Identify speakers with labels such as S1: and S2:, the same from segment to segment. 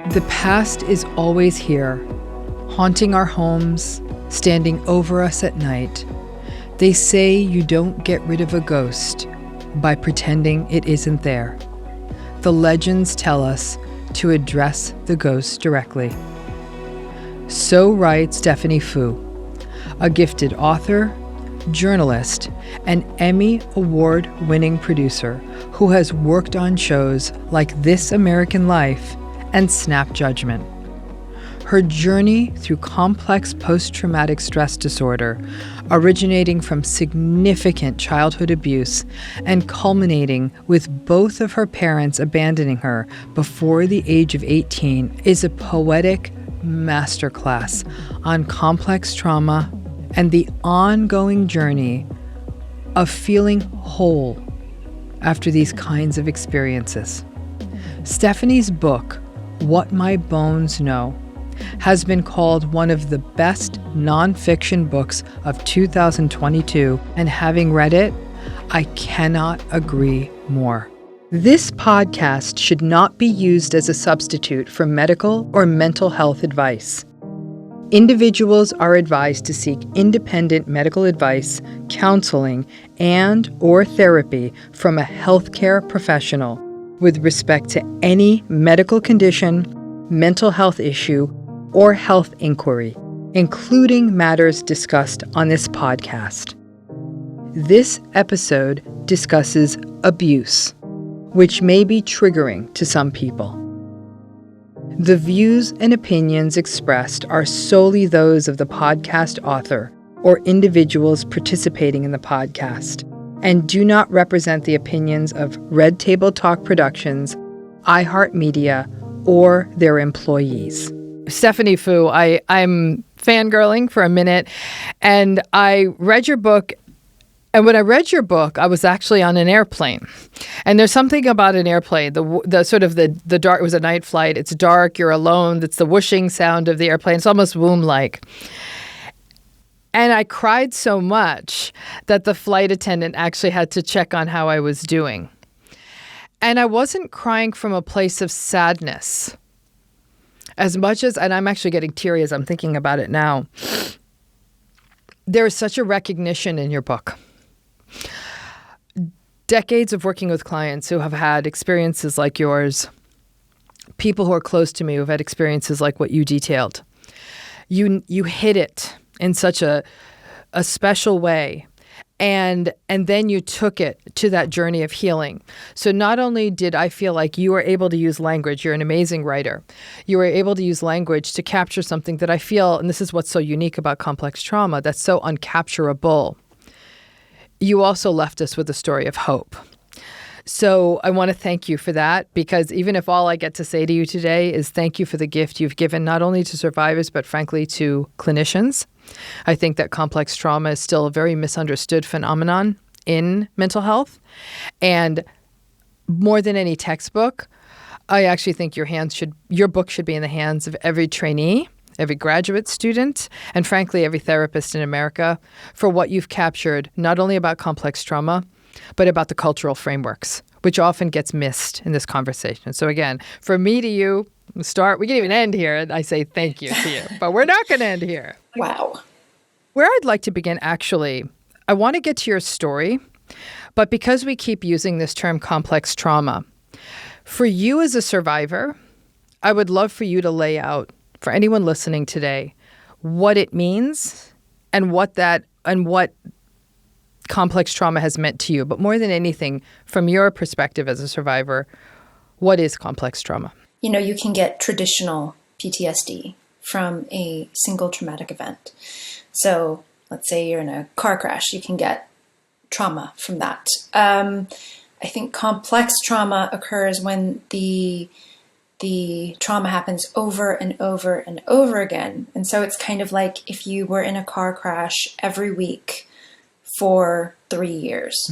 S1: The past is always here, haunting our homes, standing over us at night. They say you don't get rid of a ghost by pretending it isn't there. The legends tell us to address the ghost directly. So writes Stephanie Fu, a gifted author, journalist, and Emmy award-winning producer who has worked on shows like This American Life and Snap Judgment. Her journey through complex post-traumatic stress disorder, originating from significant childhood abuse and culminating with both of her parents abandoning her before the age of 18, is a poetic masterclass on complex trauma and the ongoing journey of feeling whole after these kinds of experiences. Stephanie's book, What My Bones Know, has been called one of the best nonfiction books of 2022, and having read it, I cannot agree more. This podcast should not be used as a substitute for medical or mental health advice. Individuals are advised to seek independent medical advice, counseling, and/or therapy from a healthcare professional with respect to any medical condition, mental health issue, or health inquiry, including matters discussed on this podcast. This episode discusses abuse, which may be triggering to some people. The views and opinions expressed are solely those of the podcast author or individuals participating in the podcast, and do not represent the opinions of Red Table Talk Productions, iHeartMedia, or their employees. Stephanie Fu, I'm fangirling for a minute, and I read your book. And when I read your book, I was actually on an airplane. And there's something about an airplane, the sort of the dark, it was a night flight, it's dark, you're alone, it's the whooshing sound of the airplane, it's almost womb-like. And I cried so much that the flight attendant actually had to check on how I was doing. And I wasn't crying from a place of sadness as much as, and I'm actually getting teary as I'm thinking about it now, there is such a recognition in your book. Decades of working with clients who have had experiences like yours, people who are close to me who have had experiences like what you detailed. You hit it in such a special way. And then you took it to that journey of healing. So not only did I feel like you were able to use language, you're an amazing writer, you were able to use language to capture something that I feel, and this is what's so unique about complex trauma, that's so uncapturable. You also left us with a story of hope. So I want to thank you for that, because even if all I get to say to you today is thank you for the gift you've given not only to survivors, but frankly to clinicians. I think that complex trauma is still a very misunderstood phenomenon in mental health. And more than any textbook, I actually think your book should be in the hands of every trainee, every graduate student, and frankly, every therapist in America, for what you've captured, not only about complex trauma, but about the cultural frameworks, which often gets missed in this conversation. So again, from me to you, we can even end here, and I say thank you to you, but we're not going to end here.
S2: Wow.
S1: Where I'd like to begin, actually, I want to get to your story, but because we keep using this term complex trauma, for you as a survivor, I would love for you to lay out, for anyone listening today, what it means and what complex trauma has meant to you. But more than anything, from your perspective as a survivor, what is complex trauma?
S2: You can get traditional PTSD from a single traumatic event. So let's say you're in a car crash, you can get trauma from that. I think complex trauma occurs when the trauma happens over and over and over again. And so it's kind of like if you were in a car crash every week for 3 years,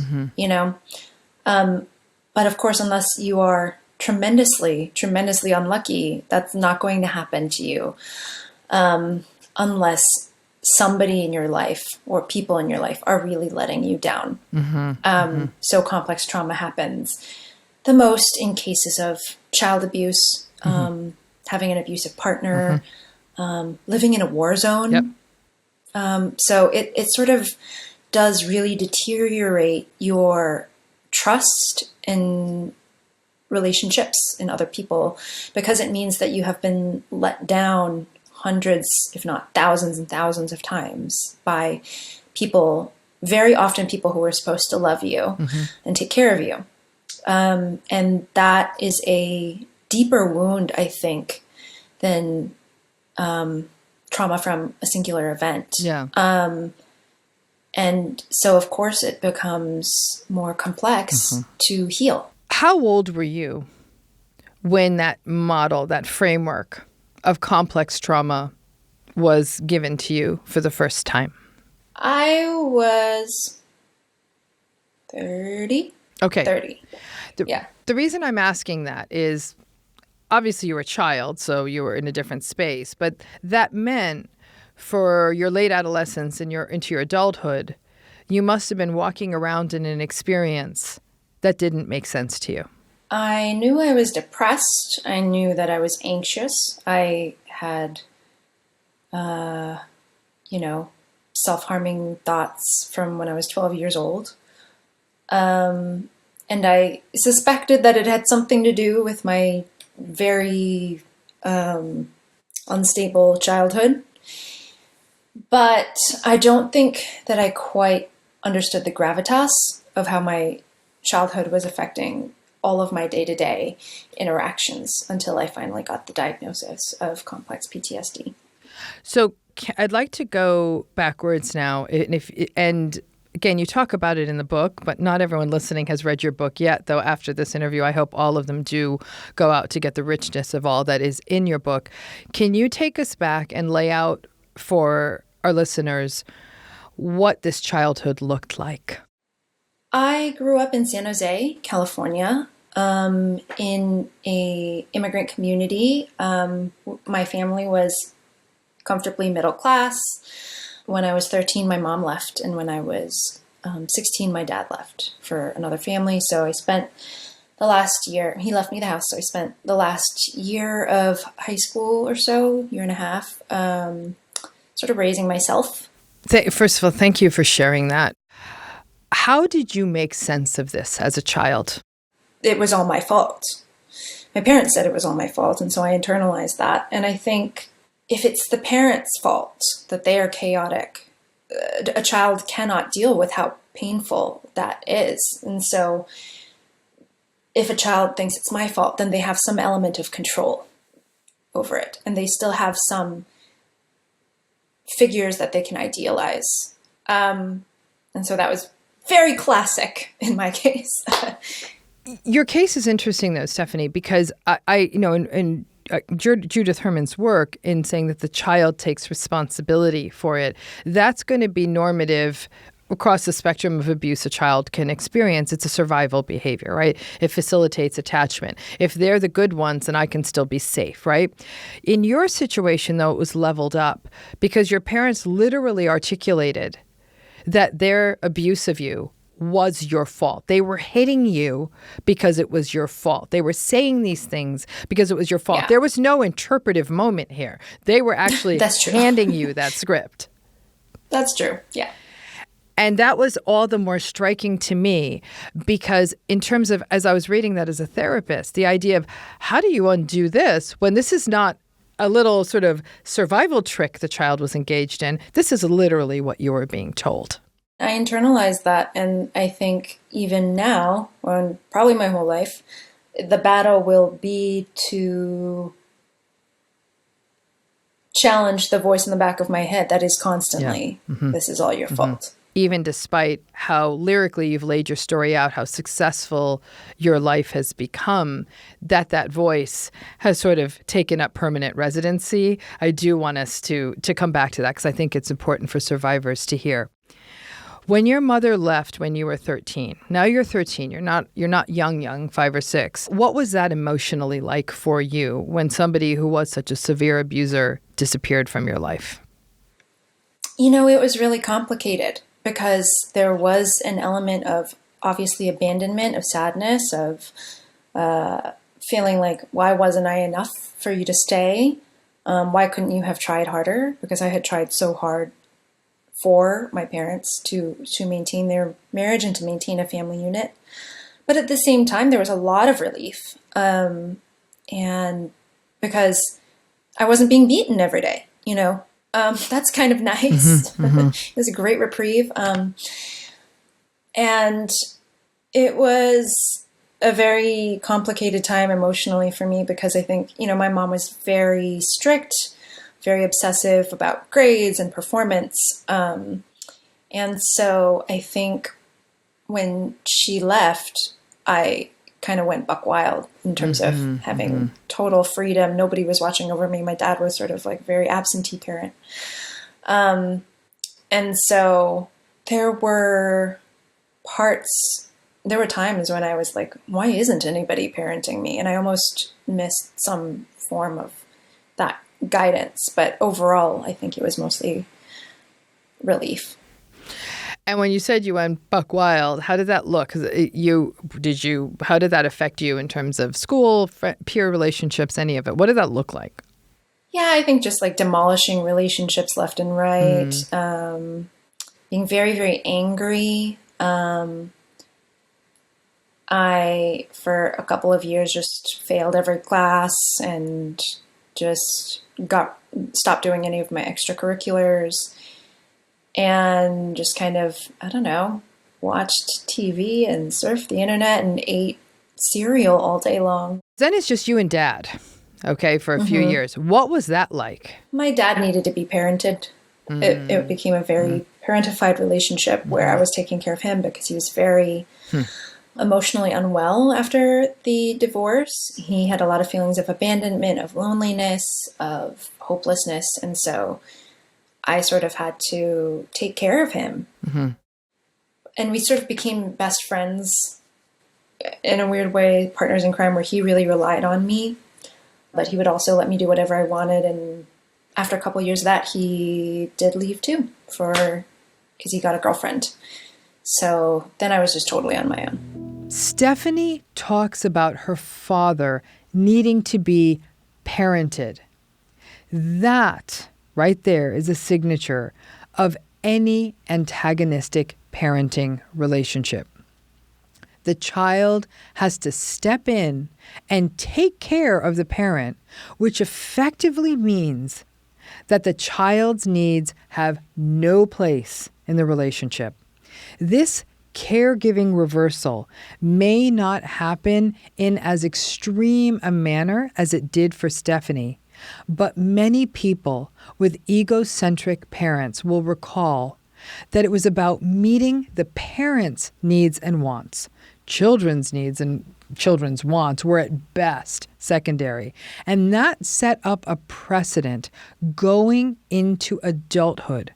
S2: But of course, unless you are tremendously, tremendously unlucky, that's not going to happen to you. Unless somebody in your life or people in your life are really letting you down. So complex trauma happens the most in cases of child abuse, having an abusive partner, living in a war zone.
S1: Yep.
S2: So it sort of does really deteriorate your trust in relationships in other people, because it means that you have been let down hundreds, if not thousands and thousands of times by people, very often people who are supposed to love you and take care of you. And that is a deeper wound, I think, than trauma from a singular event.
S1: Yeah.
S2: And so, of course, it becomes more complex to heal.
S1: How old were you when that model, that framework of complex trauma was given to you for the first time?
S2: I was 30.
S1: Okay.
S2: 30. Yeah.
S1: The reason I'm asking that is obviously you were a child, so you were in a different space, but that meant for your late adolescence and into your adulthood, you must have been walking around in an experience that didn't make sense to you.
S2: I knew I was depressed. I knew that I was anxious. I had, self-harming thoughts from when I was 12 years old. And I suspected that it had something to do with my very unstable childhood. But I don't think that I quite understood the gravitas of how my childhood was affecting all of my day-to-day interactions until I finally got the diagnosis of complex PTSD.
S1: So I'd like to go backwards now. And again, you talk about it in the book, but not everyone listening has read your book yet, though after this interview, I hope all of them do go out to get the richness of all that is in your book. Can you take us back and lay out for our listeners what this childhood looked like?
S2: I grew up in San Jose, California, in a immigrant community. My family was comfortably middle class. When I was 13, my mom left, and when I was 16, my dad left for another family. So I spent the last year, he left me the house, so I spent the last year of high school or so, year and a half, sort of raising myself.
S1: First of all, thank you for sharing that. How did you make sense of this as a child?
S2: It was all my fault. My parents said it was all my fault, and so I internalized that. And I think if it's the parents' fault that they are chaotic, a child cannot deal with how painful that is. And so if a child thinks it's my fault, then they have some element of control over it, and they still have some figures that they can idealize. And so that was very classic in my case.
S1: Your case is interesting, though, Stephanie, because in Judith Herman's work in saying that the child takes responsibility for it, that's going to be normative across the spectrum of abuse a child can experience. It's a survival behavior, right? It facilitates attachment. If they're the good ones, then I can still be safe, right? In your situation, though, it was leveled up because your parents literally articulated that their abuse of you was your fault. They were hitting you because it was your fault. They were saying these things because it was your fault.
S2: Yeah.
S1: There was no interpretive moment here. They were actually handing you that script.
S2: That's true. Yeah.
S1: And that was all the more striking to me because in terms of, as I was reading that as a therapist, the idea of how do you undo this when this is not a little sort of survival trick the child was engaged in. This is literally what you were being told.
S2: I internalized that, and I think even now, and probably my whole life, the battle will be to challenge the voice in the back of my head that is constantly, this is all your fault.
S1: Even despite how lyrically you've laid your story out, how successful your life has become, that voice has sort of taken up permanent residency. I do want us to come back to that because I think it's important for survivors to hear. When your mother left when you were 13, now you're 13, you're not young, 5 or 6. What was that emotionally like for you when somebody who was such a severe abuser disappeared from your life?
S2: You know, it was really complicated because there was an element of obviously abandonment, of sadness, of feeling like, why wasn't I enough for you to stay. Why couldn't you have tried harder? Because I had tried so hard for my parents to maintain their marriage and to maintain a family unit. But at the same time, there was a lot of relief. And because I wasn't being beaten every day, that's kind of nice. It was a great reprieve. And it was a very complicated time emotionally for me because I think, my mom was very strict, very obsessive about grades and performance. And so I think when she left, I kind of went buck wild in terms of having total freedom. Nobody was watching over me. My dad was sort of like very absentee parent. And so there were times when I was like, why isn't anybody parenting me? And I almost missed some form of that guidance. But overall, I think it was mostly relief.
S1: And when you said you went buck wild, how did that look? How did that affect you in terms of school, peer relationships, any of it? What did that look like?
S2: Yeah, I think just like demolishing relationships left and right, being very, very angry. I, for a couple of years, just failed every class and just stopped doing any of my extracurriculars and just kind of, I don't know, watched TV and surfed the internet and ate cereal all day long.
S1: Then it's just you and Dad, okay, for a few years. What was that like?
S2: My dad needed to be parented. It became a very parentified relationship where I was taking care of him because he was very emotionally unwell after the divorce. He had a lot of feelings of abandonment, of loneliness, of hopelessness. And so I sort of had to take care of him. And we sort of became best friends in a weird way, partners in crime, where he really relied on me, but he would also let me do whatever I wanted. And after a couple of years of that, he did leave too because he got a girlfriend. So then I was just totally on my own.
S1: Stephanie talks about her father needing to be parented. That right there is a signature of any antagonistic parenting relationship. The child has to step in and take care of the parent, which effectively means that the child's needs have no place in the relationship. This caregiving reversal may not happen in as extreme a manner as it did for Stephanie, but many people with egocentric parents will recall that it was about meeting the parents' needs and wants. Children's needs and children's wants were at best secondary. And that set up a precedent going into adulthood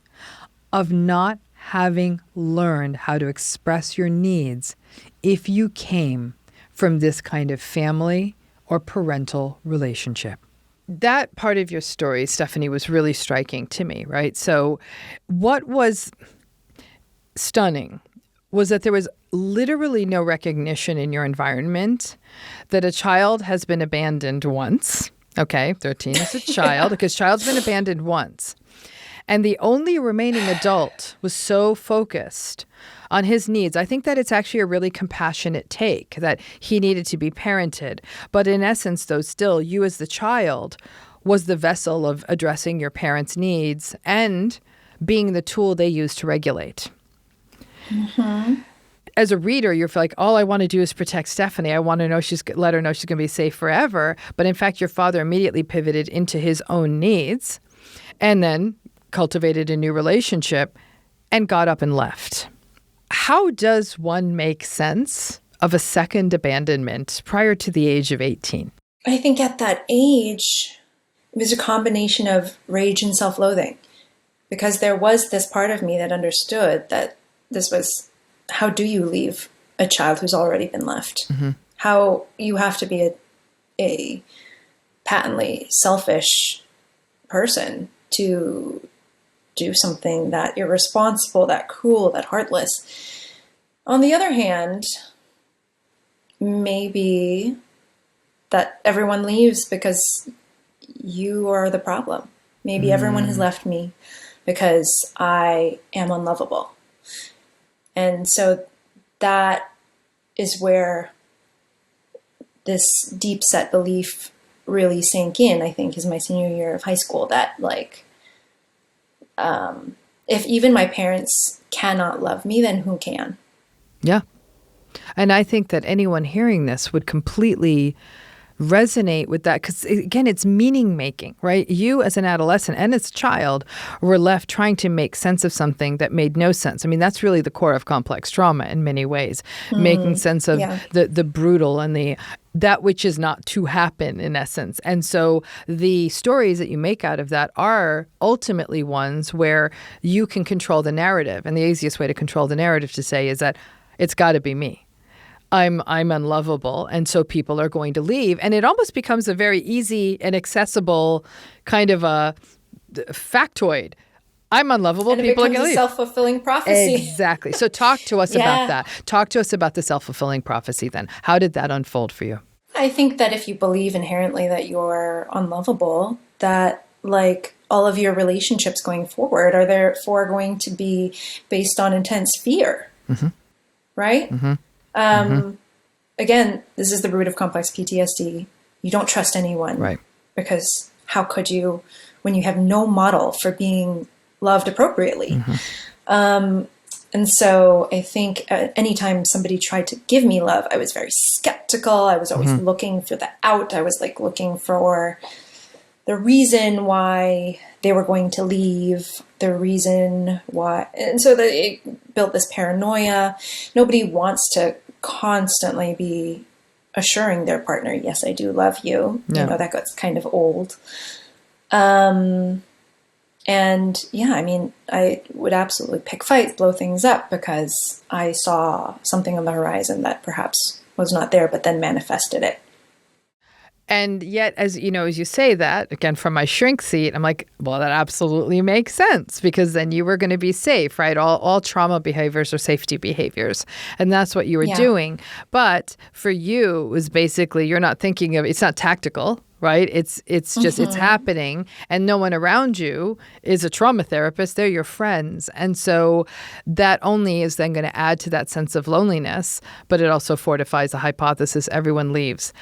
S1: of not having learned how to express your needs if you came from this kind of family or parental relationship. That part of your story, Stephanie, was really striking to me, right? So what was stunning was that there was literally no recognition in your environment that a child has been abandoned once. Okay, 13 is a child, because child's been abandoned once. And the only remaining adult was so focused on his needs. I think that it's actually a really compassionate take, that he needed to be parented. But in essence, though, still, you as the child was the vessel of addressing your parents' needs and being the tool they used to regulate. As a reader, you're like, all I want to do is protect Stephanie. I want to know let her know she's going to be safe forever. But in fact, your father immediately pivoted into his own needs and then cultivated a new relationship and got up and left. How does one make sense of a second abandonment prior to the age of 18?
S2: I think at that age, it was a combination of rage and self-loathing, because there was this part of me that understood that this was, how do you leave a child who's already been left? How you have to be a patently selfish person to do something that irresponsible, that cruel, that heartless. On the other hand, maybe that everyone leaves because you are the problem. Maybe everyone has left me because I am unlovable. And so that is where this deep set belief really sank in, I think, is my senior year of high school, that like, if even my parents cannot love me, then who can?
S1: Yeah. And I think that anyone hearing this would completely resonate with that, because again, it's meaning making, right? You as an adolescent and as a child were left trying to make sense of something that made no sense. I mean, that's really the core of complex trauma in many ways, making sense of the brutal and that which is not to happen, in essence. And so the stories that you make out of that are ultimately ones where you can control the narrative. And the easiest way to control the narrative to say is that it's got to be me. I'm unlovable, and so people are going to leave. And it almost becomes a very easy and accessible kind of a factoid. I'm unlovable,
S2: and
S1: people are going to leave.
S2: It becomes a self-fulfilling prophecy.
S1: Exactly. So talk to us about that. Talk to us about the self-fulfilling prophecy then. How did that unfold for you?
S2: I think that if you believe inherently that you're unlovable, that like all of your relationships going forward are therefore going to be based on intense fear, right? Again, this is the root of complex PTSD. You don't trust anyone, right? Because how could you when you have no model for being loved appropriately? And so I think anytime somebody tried to give me love, I was very skeptical. I was always looking for the out. I was like looking for the reason why they were going to leave, the reason why. And so it built this paranoia. Nobody wants to constantly be assuring their partner, yes, I do love you. You know, that gets kind of old. And yeah, I mean, I would absolutely pick fights, blow things up because I saw something on the horizon that perhaps was not there, but then manifested it.
S1: And yet, as you know, as you say that, again, from my shrink seat, I'm like, well, that absolutely makes sense, because then you were going to be safe, right? All trauma behaviors are safety behaviors. And that's what you were doing. But for you, it was basically, you're not thinking of, it's not tactical, right? It's just, it's happening. And no one around you is a trauma therapist. They're your friends. And so that only is then going to add to that sense of loneliness, but it also fortifies the hypothesis everyone leaves.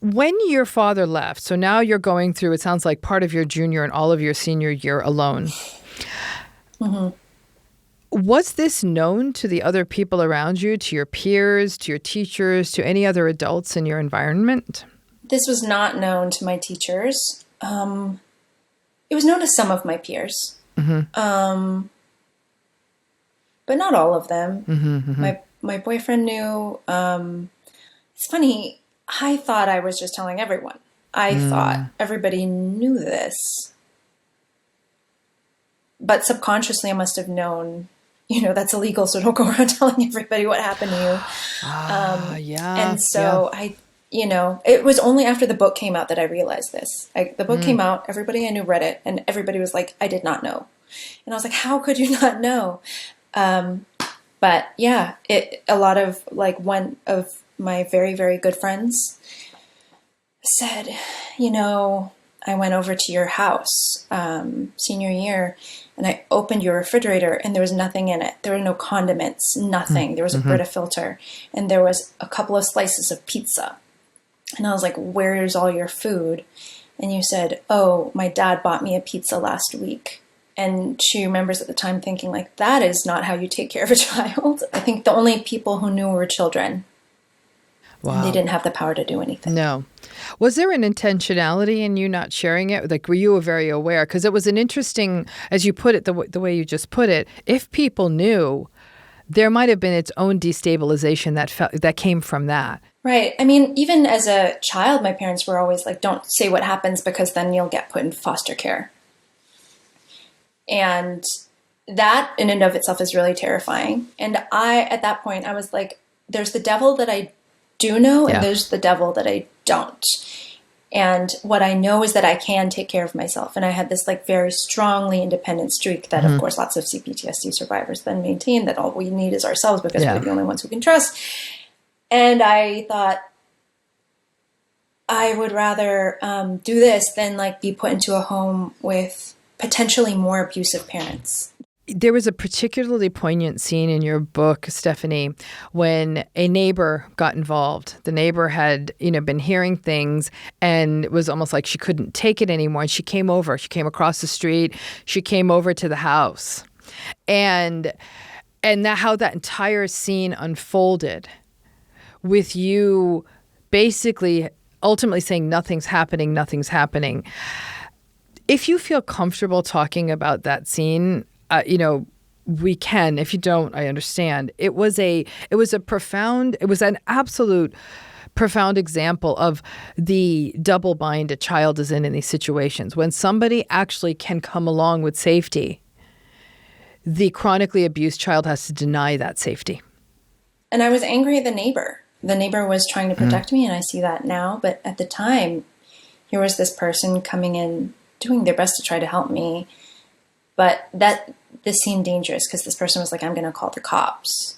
S1: When your father left, so now you're going through, it sounds like part of your junior and all of your senior year alone. Was this known to the other people around you, to your peers, to your teachers, to any other adults in your environment?
S2: This was not known to my teachers. It was known to some of my peers, but not all of them. My boyfriend knew. It's funny. I thought I was just telling everyone. I thought everybody knew this. But subconsciously, I must have known, you know, that's illegal, so don't go around telling everybody what happened to you. And so you know, it was only after the book came out that I realized this. The book came out, everybody I knew read it, and everybody was like, I did not know. And I was like, how could you not know? But yeah, a lot of, like, one of my very, very good friends said, you know, I went over to your house senior year and I opened your refrigerator and there was nothing in it. There were no condiments, nothing. There was a Brita filter and there was a couple of slices of pizza. And I was like, where's all your food? And you said, oh, my dad bought me a pizza last week. And she remembers at the time thinking, like, that is not how you take care of a child. I think the only people who knew were children. Wow. They didn't have the power to do anything.
S1: No. Was there an intentionality in you not sharing it? Like, were you very aware? Because it was an interesting, as you put it, the way you just put it, if people knew, there might have been its own destabilization that came from that.
S2: Right. I mean, even as a child, my parents were always like, don't say what happens because then you'll get put in foster care. And that in and of itself is really terrifying. And at that point, I was like, there's the devil that I do know, and there's the devil that I don't. And what I know is that I can take care of myself. And I had this like very strongly independent streak that, of course, lots of CPTSD survivors then maintain, that all we need is ourselves because we're the only ones who can trust. And I thought, I would rather do this than like be put into a home with potentially more abusive parents.
S1: There was a particularly poignant scene in your book, Stephanie, when a neighbor got involved. The neighbor had, been hearing things, and it was almost like she couldn't take it anymore. And she came over. She came across the street. She came over to the house. And how that entire scene unfolded with you basically ultimately saying nothing's happening, nothing's happening. If you feel comfortable talking about that scene, we can. If you don't, I understand. It was an absolute profound example of the double bind a child is in these situations. When somebody actually can come along with safety, the chronically abused child has to deny that safety.
S2: And I was angry at the neighbor. The neighbor was trying to protect me, and I see that now. But at the time, here was this person coming in, doing their best to try to help me. But this seemed dangerous because this person was like, I'm going to call the cops.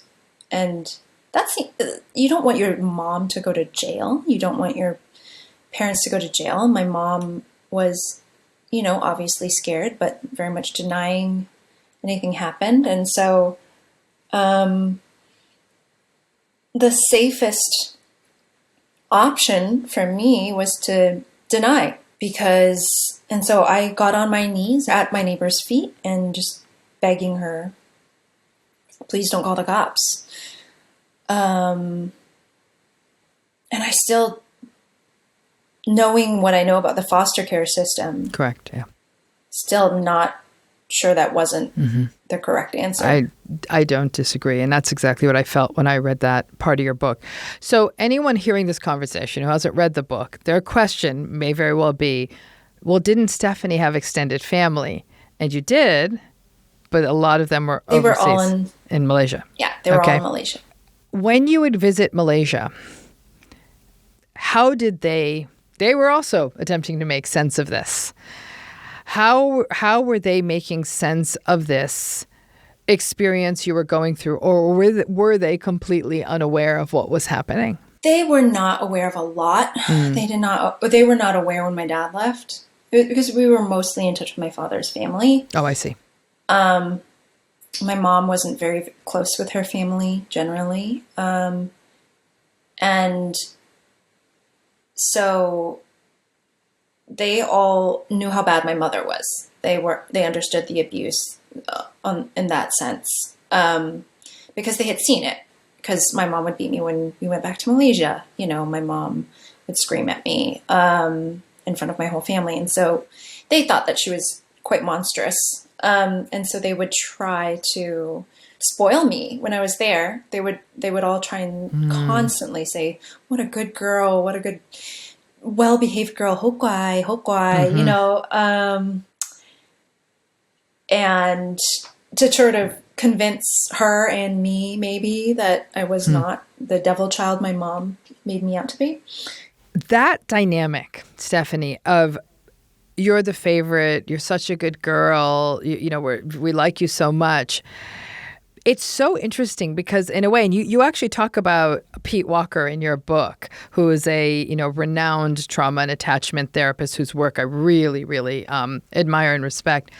S2: And you don't want your mom to go to jail. You don't want your parents to go to jail. My mom was, obviously scared, but very much denying anything happened. And so the safest option for me was to deny. And so I got on my knees at my neighbor's feet and just begging her, please don't call the cops. And I still, knowing what I know about the foster care system.
S1: Correct, yeah.
S2: Still not sure that wasn't the correct answer.
S1: I don't disagree. And that's exactly what I felt when I read that part of your book. So anyone hearing this conversation who hasn't read the book, their question may very well be, well, didn't Stephanie have extended family? And you did, but a lot of them were overseas.
S2: They were all
S1: in Malaysia.
S2: Yeah, they were all in Malaysia.
S1: When you would visit Malaysia, how did they were also attempting to make sense of this. How were they making sense of this experience you were going through, or were they completely unaware of what was happening?
S2: They were not aware of a lot. They were not aware when my dad left, because we were mostly in touch with my father's family.
S1: Oh, I see.
S2: My mom wasn't very close with her family generally. And so they all knew how bad my mother was. They understood the abuse in that sense, because they had seen it. Because my mom would beat me when we went back to Malaysia. My mom would scream at me in front of my whole family, and so they thought that she was quite monstrous. And so they would try to spoil me when I was there. They would all try and constantly say, "What a good girl! What a good, well-behaved girl! Hope guai, and to sort of convince her and me maybe that I was not the devil child my mom made me out to be.
S1: That dynamic, Stephanie, of you're the favorite, you're such a good girl, we like you so much. It's so interesting because in a way, and you actually talk about Pete Walker in your book, who is a renowned trauma and attachment therapist whose work I really, really admire and respect.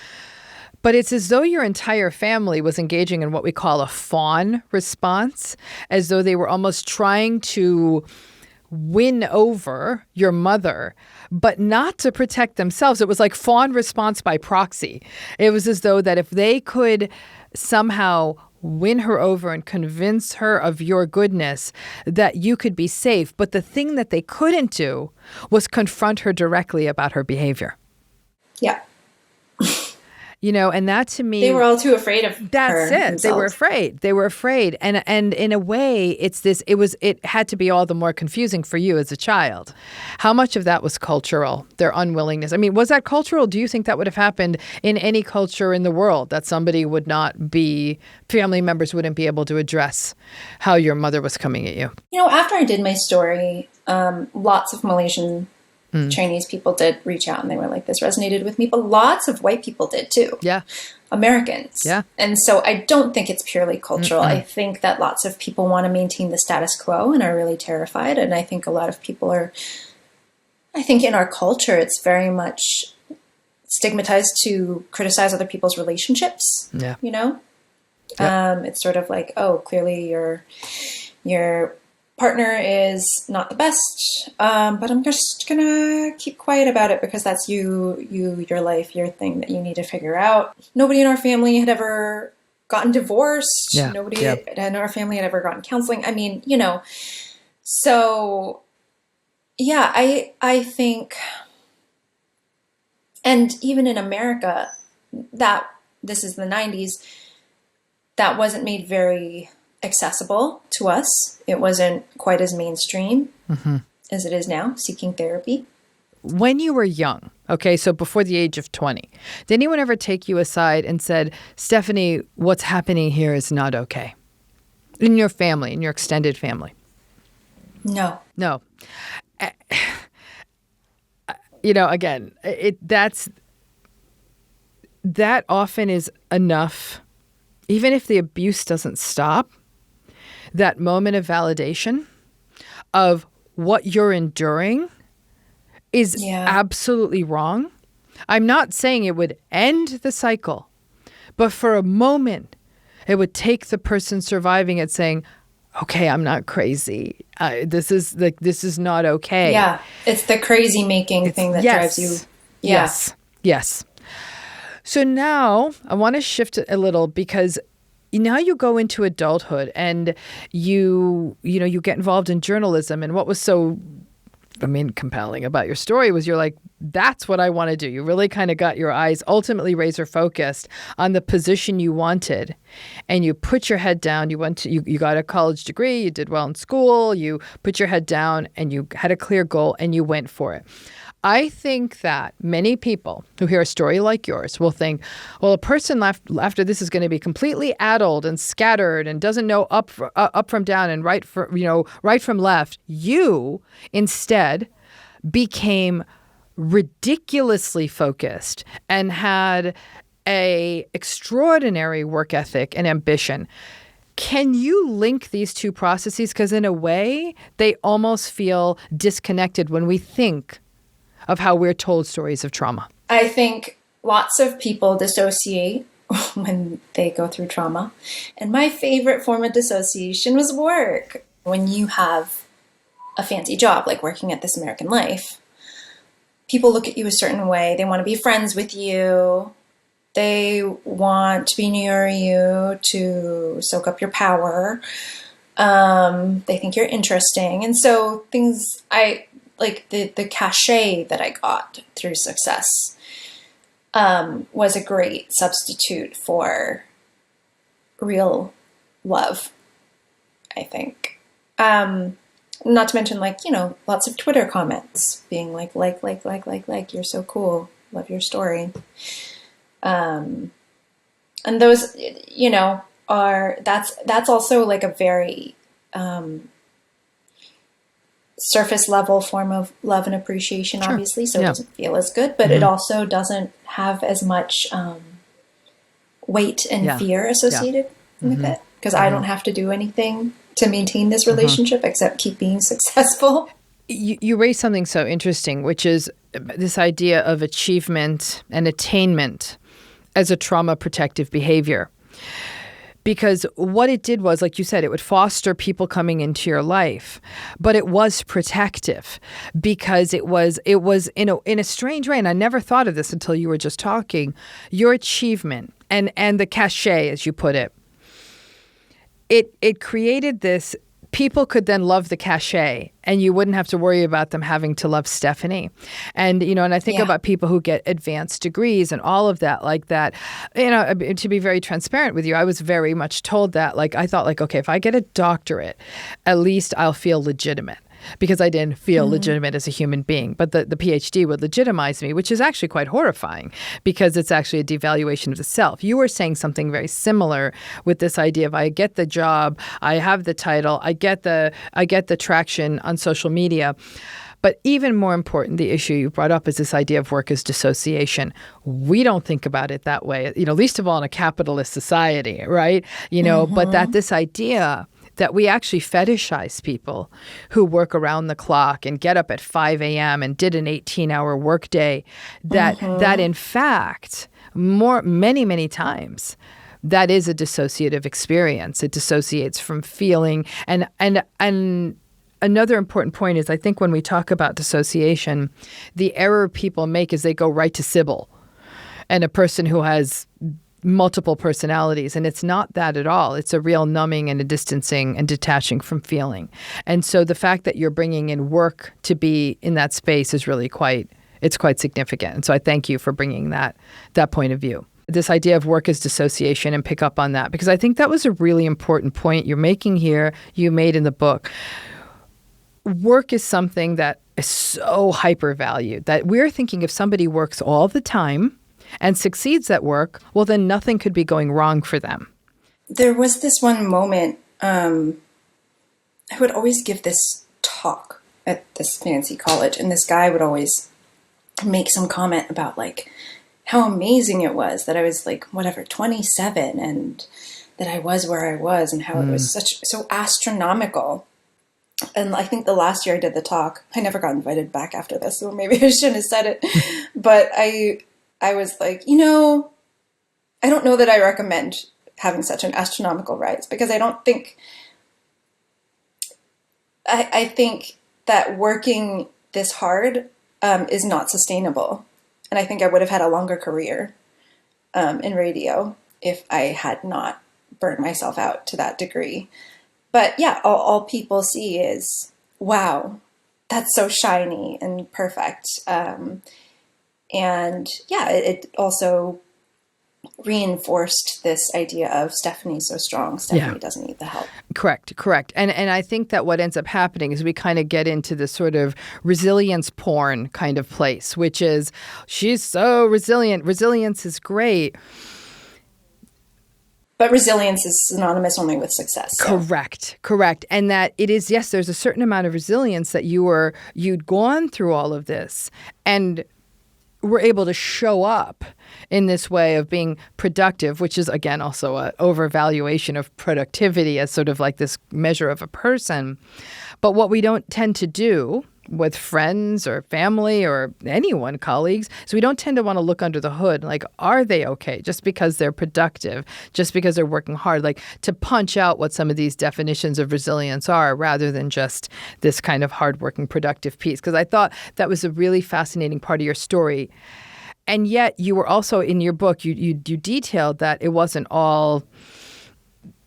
S1: But it's as though your entire family was engaging in what we call a fawn response, as though they were almost trying to win over your mother, but not to protect themselves. It was like fawn response by proxy. It was as though that if they could somehow win her over and convince her of your goodness, that you could be safe. But the thing that they couldn't do was confront her directly about her behavior.
S2: Yeah.
S1: And that to me,
S2: they were all too afraid of her.
S1: That's it. Themselves. They were afraid. And in a way, it had to be all the more confusing for you as a child. How much of that was cultural, their unwillingness? I mean, was that cultural? Do you think that would have happened in any culture in the world, that family members wouldn't be able to address how your mother was coming at you?
S2: After I did my story, lots of Malaysian Chinese people did reach out and they were like, this resonated with me, but lots of white people did too.
S1: Yeah.
S2: Americans.
S1: Yeah.
S2: And so I don't think it's purely cultural. I think that lots of people want to maintain the status quo and are really terrified. And I think a lot of people are I think in our culture, it's very much stigmatized to criticize other people's relationships.
S1: Yeah.
S2: You know,
S1: Yep.
S2: it's sort of like, oh, clearly your partner is not the best, but I'm just gonna keep quiet about it because that's your life, your thing that you need to figure out. Nobody in our family had ever gotten divorced.
S1: Yeah.
S2: Nobody
S1: Yep.
S2: in our family had ever gotten counseling. I mean, you know, so yeah, I think, and even in America, that this is the 90s, that wasn't made very accessible to us. It wasn't quite as mainstream as it is now, seeking therapy.
S1: When you were young, okay, so before the age of 20, did anyone ever take you aside and said, Stephanie, what's happening here is not okay? In your family, in your extended family?
S2: No.
S1: No. You know, again, that often is enough, even if the abuse doesn't stop, that moment of validation of what you're enduring is absolutely wrong. I'm not saying it would end the cycle, but for a moment, it would take the person surviving it saying, okay, I'm not crazy. This is not okay.
S2: Yeah. It's the crazy making thing that drives you. Yeah.
S1: Yes. So now I want to shift a little because now you go into adulthood and you get involved in journalism. And what was so, compelling about your story was you're like, that's what I want to do. You really kind of got your eyes ultimately razor focused on the position you wanted. And you put your head down. You got a college degree. You did well in school. You put your head down and you had a clear goal and you went for it. I think that many people who hear a story like yours will think, well, a person after this is going to be completely addled and scattered and doesn't know up from down and right from left. You instead became ridiculously focused and had a extraordinary work ethic and ambition. Can you link these two processes? Because in a way, they almost feel disconnected when we think of how we're told stories of trauma.
S2: I think lots of people dissociate when they go through trauma. And my favorite form of dissociation was work. When you have a fancy job, like working at This American Life, people look at you a certain way. They want to be friends with you. They want to be near you to soak up your power. They think you're interesting. And so like the cachet that I got through success was a great substitute for real love, I think. Not to mention, lots of Twitter comments being like, you're so cool. Love your story. And those, that's also like a very surface level form of love and appreciation,
S1: Sure.
S2: obviously. So it doesn't feel as good, but it also doesn't have as much weight and fear associated with it. Because I don't have to do anything to maintain this relationship except keep being successful.
S1: You raised something so interesting, which is this idea of achievement and attainment as a trauma protective behavior. Because what it did was, like you said, it would foster people coming into your life, but it was protective because it was in a strange way. And I never thought of this until you were just talking. Your achievement and the cachet, as you put it, it created this. People could then love the cachet and you wouldn't have to worry about them having to love Stephanie. And, and I think about people who get advanced degrees and all of that like that. To be very transparent with you, I was very much told that. I thought okay, if I get a doctorate, at least I'll feel legitimate. Because I didn't feel legitimate as a human being. But the PhD would legitimize me, which is actually quite horrifying because it's actually a devaluation of the self. You were saying something very similar with this idea of I get the job, I have the title, I get the traction on social media. But even more important, the issue you brought up is this idea of work as dissociation. We don't think about it that way, least of all in a capitalist society, right? But that this idea that we actually fetishize people who work around the clock and get up at 5 a.m. and did an 18-hour workday, that in fact, many times, that is a dissociative experience. It dissociates from feeling. And another important point is, I think when we talk about dissociation, the error people make is they go right to Sybil and a person who has multiple personalities. And it's not that at all. It's a real numbing and a distancing and detaching from feeling. And so the fact that you're bringing in work to be in that space is really quite significant. And so I thank you for bringing that point of view. This idea of work as dissociation, and pick up on that, because I think that was a really important point you're making here, you made in the book. Work is something that is so hyper-valued that we're thinking if somebody works all the time and succeeds at work, well, then nothing could be going wrong for them.
S2: There was this one moment, I would always give this talk at this fancy college, and this guy would always make some comment about like how amazing it was that I was like, 27, and that I was where I was, and how it was so astronomical. And I think the last year I did the talk, I never got invited back after this, so maybe I shouldn't have said it. But I was like, I don't know that I recommend having such an astronomical rise, because I don't think, I think that working this hard is not sustainable. And I think I would have had a longer career in radio if I had not burned myself out to that degree. But yeah, all people see is, wow, that's so shiny and perfect. And yeah, it also reinforced this idea of Stephanie's so strong. Stephanie doesn't need the help.
S1: Correct. And I think that what ends up happening is we kind of get into this sort of resilience porn kind of place, which is, she's so resilient. Resilience is great.
S2: But resilience is synonymous only with success. So.
S1: Correct. And that it is, yes, there's a certain amount of resilience that you'd gone through all of this and were able to show up in this way of being productive, which is, again, also an overvaluation of productivity as sort of like this measure of a person. But what we don't tend to do with friends or family or anyone, colleagues, so we don't tend to want to look under the hood, like, are they okay? Just because they're productive, just because they're working hard, like to punch out what some of these definitions of resilience are rather than just this kind of hardworking, productive piece. Because I thought that was a really fascinating part of your story. And yet you were also, in your book, you detailed that it wasn't all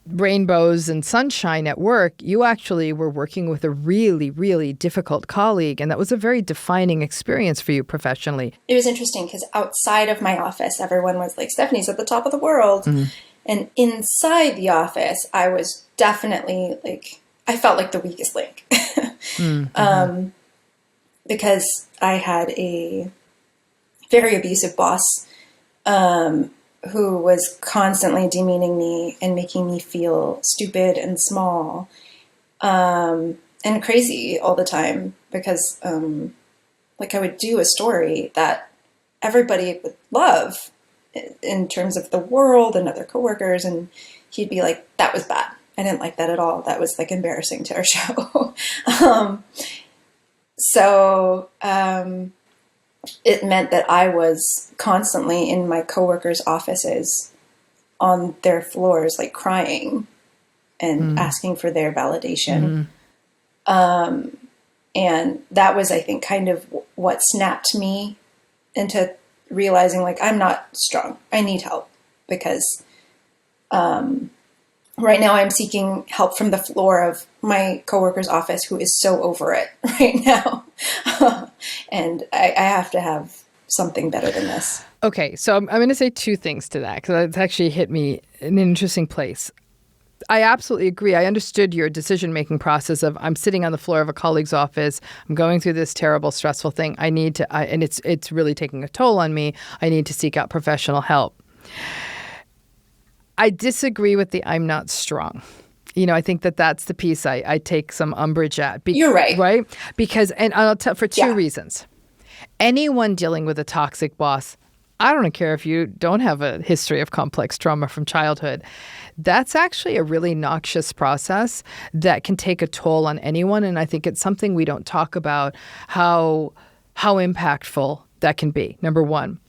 S1: rainbows and sunshine at work. You actually were working with a really, really difficult colleague, and that was a very defining experience for you professionally.
S2: It was interesting because outside of my office, everyone was like, Stephanie's at the top of the world. Mm-hmm. And inside the office, I was definitely like, I felt like the weakest link. Mm-hmm. Because I had a very abusive boss who was constantly demeaning me and making me feel stupid and small and crazy all the time, because like I would do a story that everybody would love in terms of the world and other coworkers, and he'd be like, that was bad. I didn't like that at all. That was like embarrassing to our show. So it meant that I was constantly in my coworkers' offices on their floors, like crying and asking for their validation. And that was, I think, kind of what snapped me into realizing, like, I'm not strong. I need help, because right now I'm seeking help from the floor of my coworker's office, who is so over it right now. And I have to have something better than this.
S1: Okay, so I'm going to say two things to that, because it's actually hit me in an interesting place. I absolutely agree. I understood your decision-making process of, I'm sitting on the floor of a colleague's office. I'm going through this terrible, stressful thing. I need to, and it's really taking a toll on me. I need to seek out professional help. I disagree with the I'm not strong. I think that's the piece I take some umbrage at.
S2: You're right.
S1: Right? Because, and I'll tell for two reasons. Anyone dealing with a toxic boss, I don't care if you don't have a history of complex trauma from childhood. That's actually a really noxious process that can take a toll on anyone. And I think it's something we don't talk about, how impactful that can be, number one.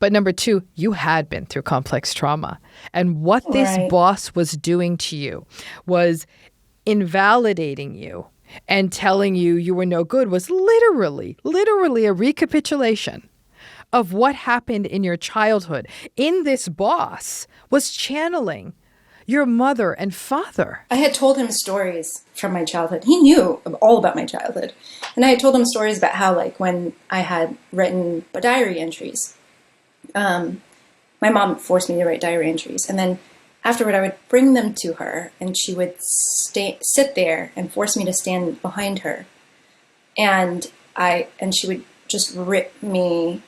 S1: But number two, you had been through complex trauma. And what this boss was doing to you was invalidating you and telling you you were no good was literally a recapitulation of what happened in your childhood. In this boss was channeling your mother and father.
S2: I had told him stories from my childhood. He knew all about my childhood. And I had told him stories about how, like, when I had written diary entries, my mom forced me to write diary entries. And then afterward, I would bring them to her, and she would sit there and force me to stand behind her. And she would just rip me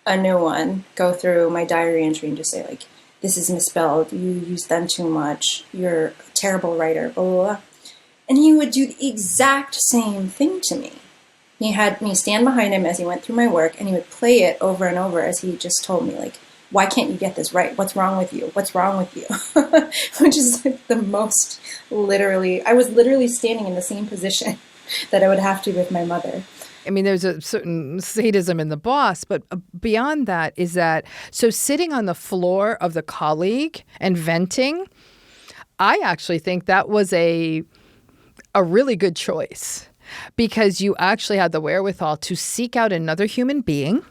S2: a new one, go through my diary entry and just say, like, this is misspelled, you use them too much, you're a terrible writer, blah, blah, blah. And he would do the exact same thing to me. He had me stand behind him as he went through my work, and he would play it over and over as he just told me, like, why can't you get this right? What's wrong with you? What's wrong with you? Which is like the most literally, I was literally standing in the same position that I would have to with my mother.
S1: I mean, there's a certain sadism in the boss, but beyond that is that, so sitting on the floor of the colleague and venting, I actually think that was a really good choice, because you actually had the wherewithal to seek out another human being,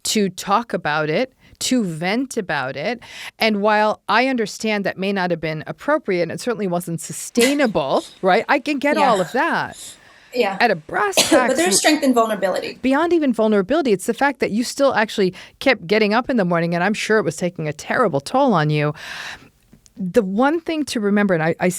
S1: to talk about it, to vent about it. And while I understand that may not have been appropriate, and it certainly wasn't sustainable, right? I can get all of that.
S2: Yeah.
S1: At a brass tacks.
S2: But there's strength in vulnerability.
S1: Beyond even vulnerability, it's the fact that you still actually kept getting up in the morning, and I'm sure it was taking a terrible toll on you. The one thing to remember, and I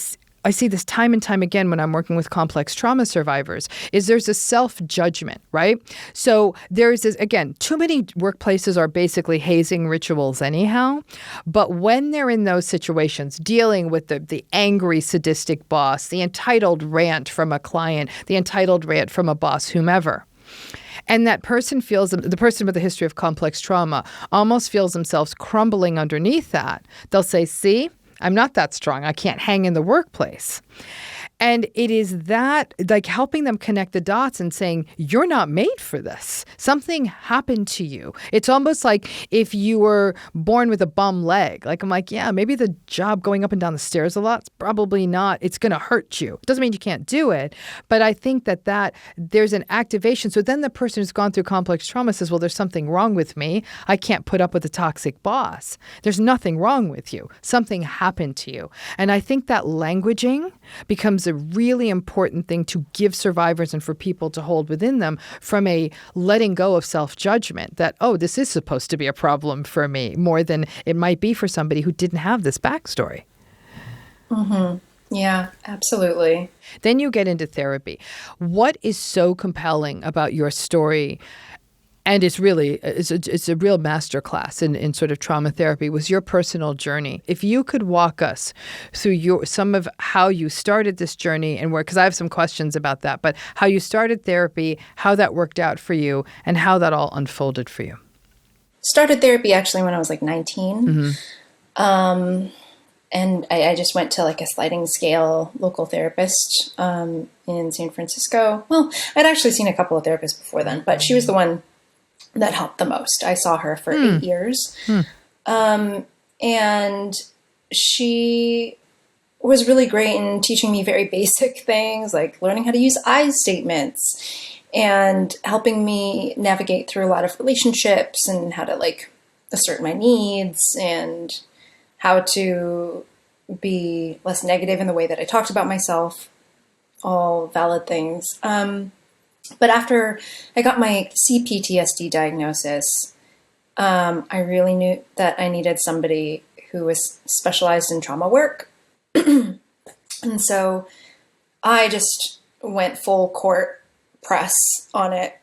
S1: see this time and time again when I'm working with complex trauma survivors, is there's a self-judgment, right? So there's this, again, too many workplaces are basically hazing rituals anyhow. But when they're in those situations, dealing with the angry, sadistic boss, the entitled rant from a client, the entitled rant from a boss, whomever, and that person feels, the person with a history of complex trauma almost feels themselves crumbling underneath that. They'll say, see, I'm not that strong. I can't hang in the workplace. And it is that, like, helping them connect the dots and saying, you're not made for this. Something happened to you. It's almost like if you were born with a bum leg. Like, I'm like, yeah, maybe the job going up and down the stairs a lot is probably not, it's going to hurt you. Doesn't mean you can't do it. But I think that there's an activation. So then the person who's gone through complex trauma says, well, there's something wrong with me. I can't put up with a toxic boss. There's nothing wrong with you. Something happened to you. And I think that languaging becomes a really important thing to give survivors and for people to hold within them, from a letting go of self-judgment that, oh, this is supposed to be a problem for me, more than it might be for somebody who didn't have this backstory.
S2: Mm-hmm. Yeah, absolutely.
S1: Then you get into therapy. What is so compelling about your story? And it's a real masterclass in sort of trauma therapy, was your personal journey. If you could walk us through some of how you started this journey and where, because I have some questions about that, but how you started therapy, how that worked out for you, and how that all unfolded for you.
S2: Started therapy actually when I was like 19.
S1: Mm-hmm.
S2: And I just went to like a sliding scale local therapist in San Francisco. Well, I'd actually seen a couple of therapists before then, but she was the one that helped the most. I saw her for 8 years. And she was really great in teaching me very basic things, like learning how to use I statements and helping me navigate through a lot of relationships and how to like assert my needs and how to be less negative in the way that I talked about myself. All valid things. But after I got my CPTSD diagnosis, I really knew that I needed somebody who was specialized in trauma work. And so I just went full court press on it.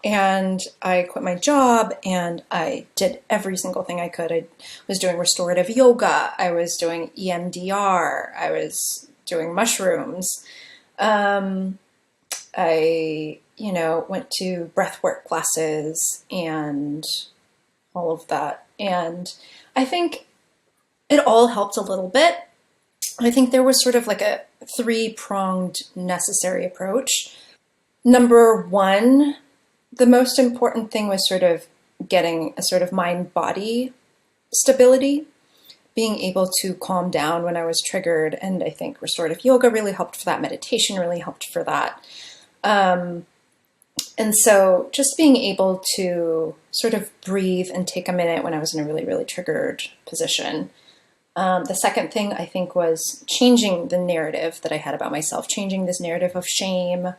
S2: And I quit my job and I did every single thing I could. I was doing restorative yoga. I was doing EMDR. I was doing mushrooms. I, went to breathwork classes and all of that. And I think it all helped a little bit. I think there was sort of like a 3-pronged necessary approach. Number one, the most important thing was sort of getting a sort of mind-body stability, being able to calm down when I was triggered. And I think restorative yoga really helped for that. Meditation really helped for that. And so just being able to sort of breathe and take a minute when I was in a really, really triggered position. The second thing I think was changing the narrative that I had about myself, changing this narrative of shame,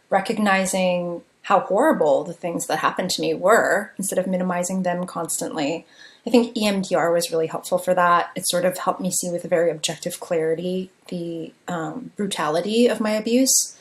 S2: recognizing how horrible the things that happened to me were instead of minimizing them constantly. I think EMDR was really helpful for that. It sort of helped me see with a very objective clarity the brutality of my abuse.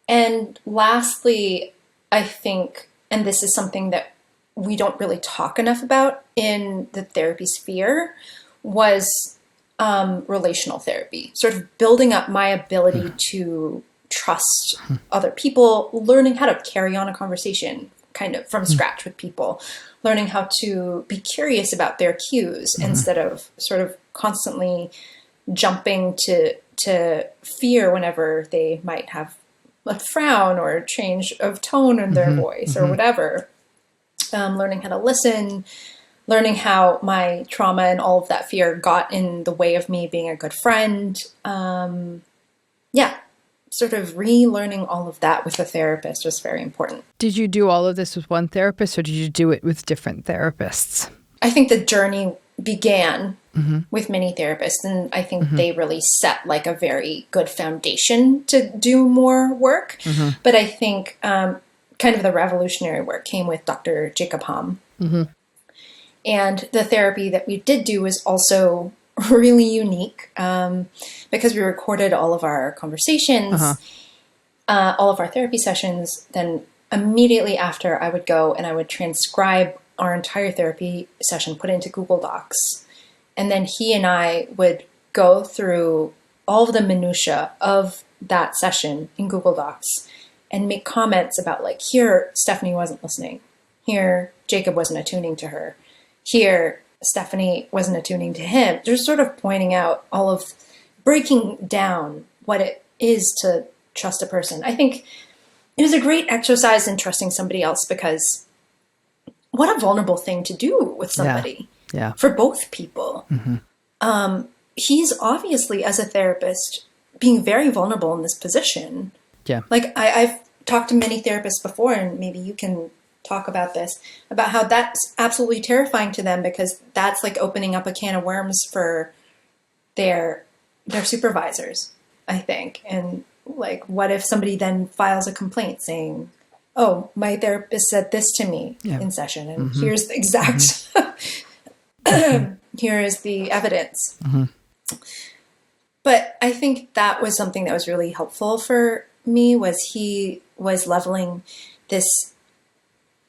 S2: And lastly, I think, and this is something that we don't really talk enough about in the therapy sphere, was relational therapy, sort of building up my ability to trust other people, learning how to carry on a conversation kind of from scratch with people, learning how to be curious about their cues instead of sort of constantly jumping to fear whenever they might have a frown or a change of tone in their voice or whatever. Learning how to listen, learning how my trauma and all of that fear got in the way of me being a good friend. Sort of relearning all of that with a therapist was very important.
S1: Did you do all of this with one therapist or did you do it with different therapists?
S2: I think the journey began with many therapists, and I think they really set like a very good foundation to do more work. But I think kind of the revolutionary work came with Dr. Jacob Hamm. And the therapy that we did do was also really unique because we recorded all of our conversations, all of our therapy sessions. Then immediately after, I would go and I would transcribe our entire therapy session, put it into Google Docs. And then he and I would go through all of the minutia of that session in Google Docs and make comments about like, here, Stephanie wasn't listening. Here, Jacob wasn't attuning to her. Here, Stephanie wasn't attuning to him. Just sort of pointing out all of, breaking down what it is to trust a person. I think it was a great exercise in trusting somebody else because what a vulnerable thing to do with somebody for both people. He's obviously, as a therapist, being very vulnerable in this position. Like I've talked to many therapists before, and maybe you can talk about this, about how that's absolutely terrifying to them because that's like opening up a can of worms for their supervisors, I think. And like, what if somebody then files a complaint saying, oh, my therapist said this to me in session, and here's the exact, here is the evidence. But I think that was something that was really helpful for me, was he was leveling this,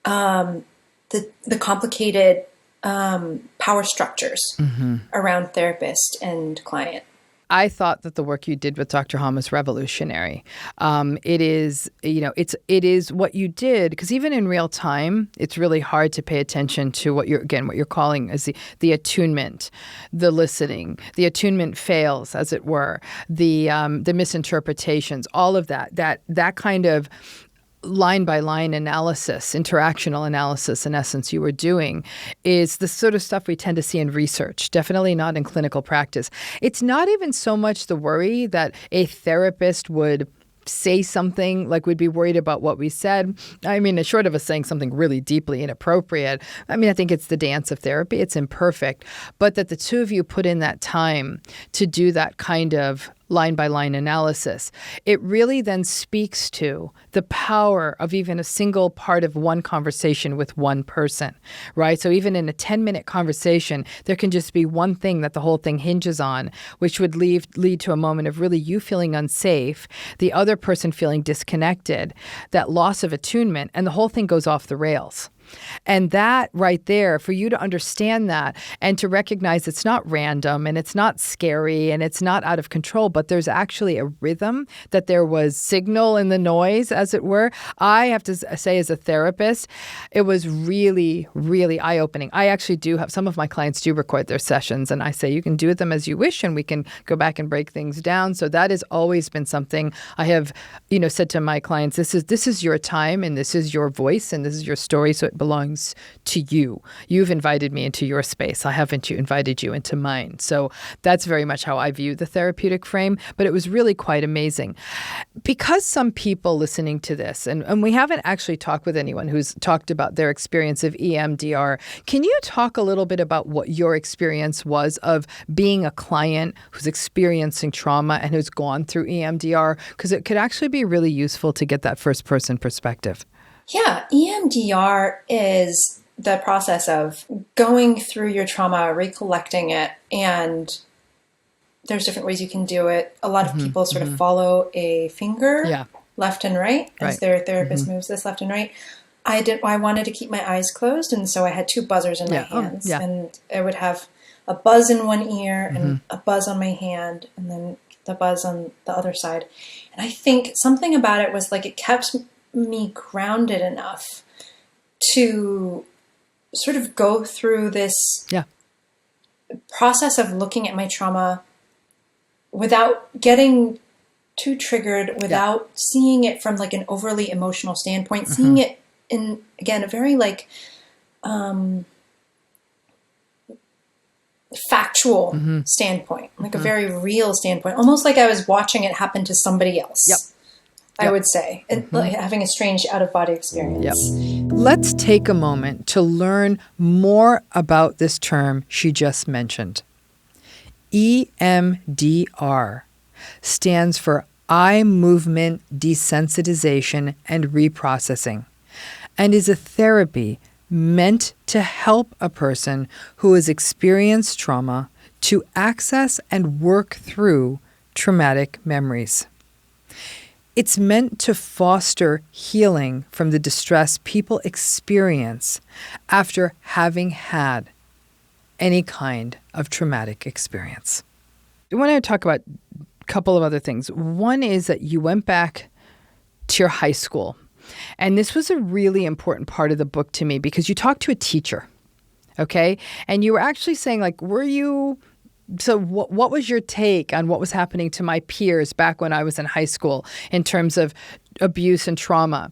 S2: the complicated power structures around therapist and client.
S1: I thought that the work you did with Dr. Hamm was revolutionary. It is, it is what you did, because even in real time, it's really hard to pay attention to what you're calling as the attunement, the listening, the attunement fails, as it were, the misinterpretations, all of that kind of line-by-line analysis, interactional analysis, in essence, you were doing, is the sort of stuff we tend to see in research, definitely not in clinical practice. It's not even so much the worry that a therapist would say something, like we'd be worried about what we said. I mean, short of us saying something really deeply inappropriate, I mean, I think it's the dance of therapy. It's imperfect. But that the two of you put in that time to do that kind of line-by-line analysis, it really then speaks to the power of even a single part of one conversation with one person, right? So even in a 10-minute conversation, there can just be one thing that the whole thing hinges on, which would lead to a moment of really you feeling unsafe, the other person feeling disconnected, that loss of attunement, and the whole thing goes off the rails. And that right there, for you to understand that and to recognize it's not random and it's not scary and it's not out of control, but there's actually a rhythm, that there was signal in the noise, as it were. I have to say, as a therapist, it was really, really eye-opening. I actually do have, some of my clients do record their sessions, and I say you can do them as you wish and we can go back and break things down. So that has always been something I have, said to my clients, this is your time and this is your voice and this is your story, so it belongs to you. You've invited me into your space. I haven't invited you into mine. So that's very much how I view the therapeutic frame, but it was really quite amazing. Because some people listening to this, and we haven't actually talked with anyone who's talked about their experience of EMDR, can you talk a little bit about what your experience was of being a client who's experiencing trauma and who's gone through EMDR? Because it could actually be really useful to get that first person perspective.
S2: Yeah, EMDR is the process of going through your trauma, recollecting it, and there's different ways you can do it. A lot of people sort of follow a finger left and right as their therapist moves this left and right. I wanted to keep my eyes closed, and so I had two buzzers in my hands, and I would have a buzz in one ear and a buzz on my hand, and then the buzz on the other side. And I think something about it was like it kept me grounded enough to sort of go through this process of looking at my trauma without getting too triggered, without seeing it from like an overly emotional standpoint, seeing it in, again, a very like factual standpoint, like a very real standpoint, almost like I was watching it happen to somebody else. I would say, and like having a strange out-of-body experience.
S1: Let's take a moment to learn more about this term she just mentioned. EMDR stands for eye movement desensitization and reprocessing, and is a therapy meant to help a person who has experienced trauma to access and work through traumatic memories. It's meant to foster healing from the distress people experience after having had any kind of traumatic experience. I want to talk about a couple of other things. One is that you went back to your high school, and this was a really important part of the book to me because you talked to a teacher, okay? And you were actually saying, like, So what was your take on what was happening to my peers back when I was in high school in terms of abuse and trauma?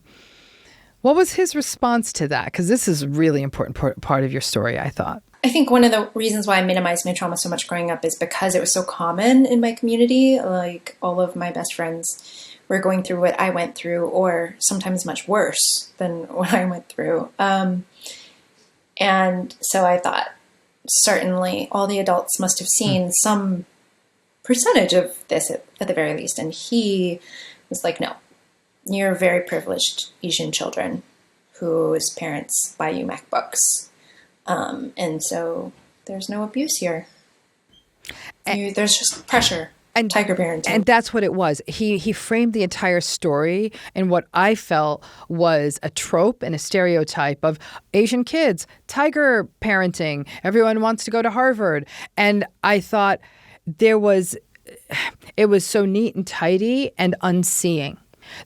S1: What was his response to that? Because this is a really important part of your story, I thought.
S2: I think one of the reasons why I minimized my trauma so much growing up is because it was so common in my community. Like, all of my best friends were going through what I went through, or sometimes much worse than what I went through. And so I thought, certainly all the adults must have seen some percentage of this at the very least. And he was like, no, you're very privileged Asian children whose parents buy you MacBooks. And so there's no abuse here. There's just pressure. And tiger parenting.
S1: And that's what it was. He framed the entire story in what I felt was a trope and a stereotype of Asian kids, tiger parenting. Everyone wants to go to Harvard. And I thought it was so neat and tidy and unseeing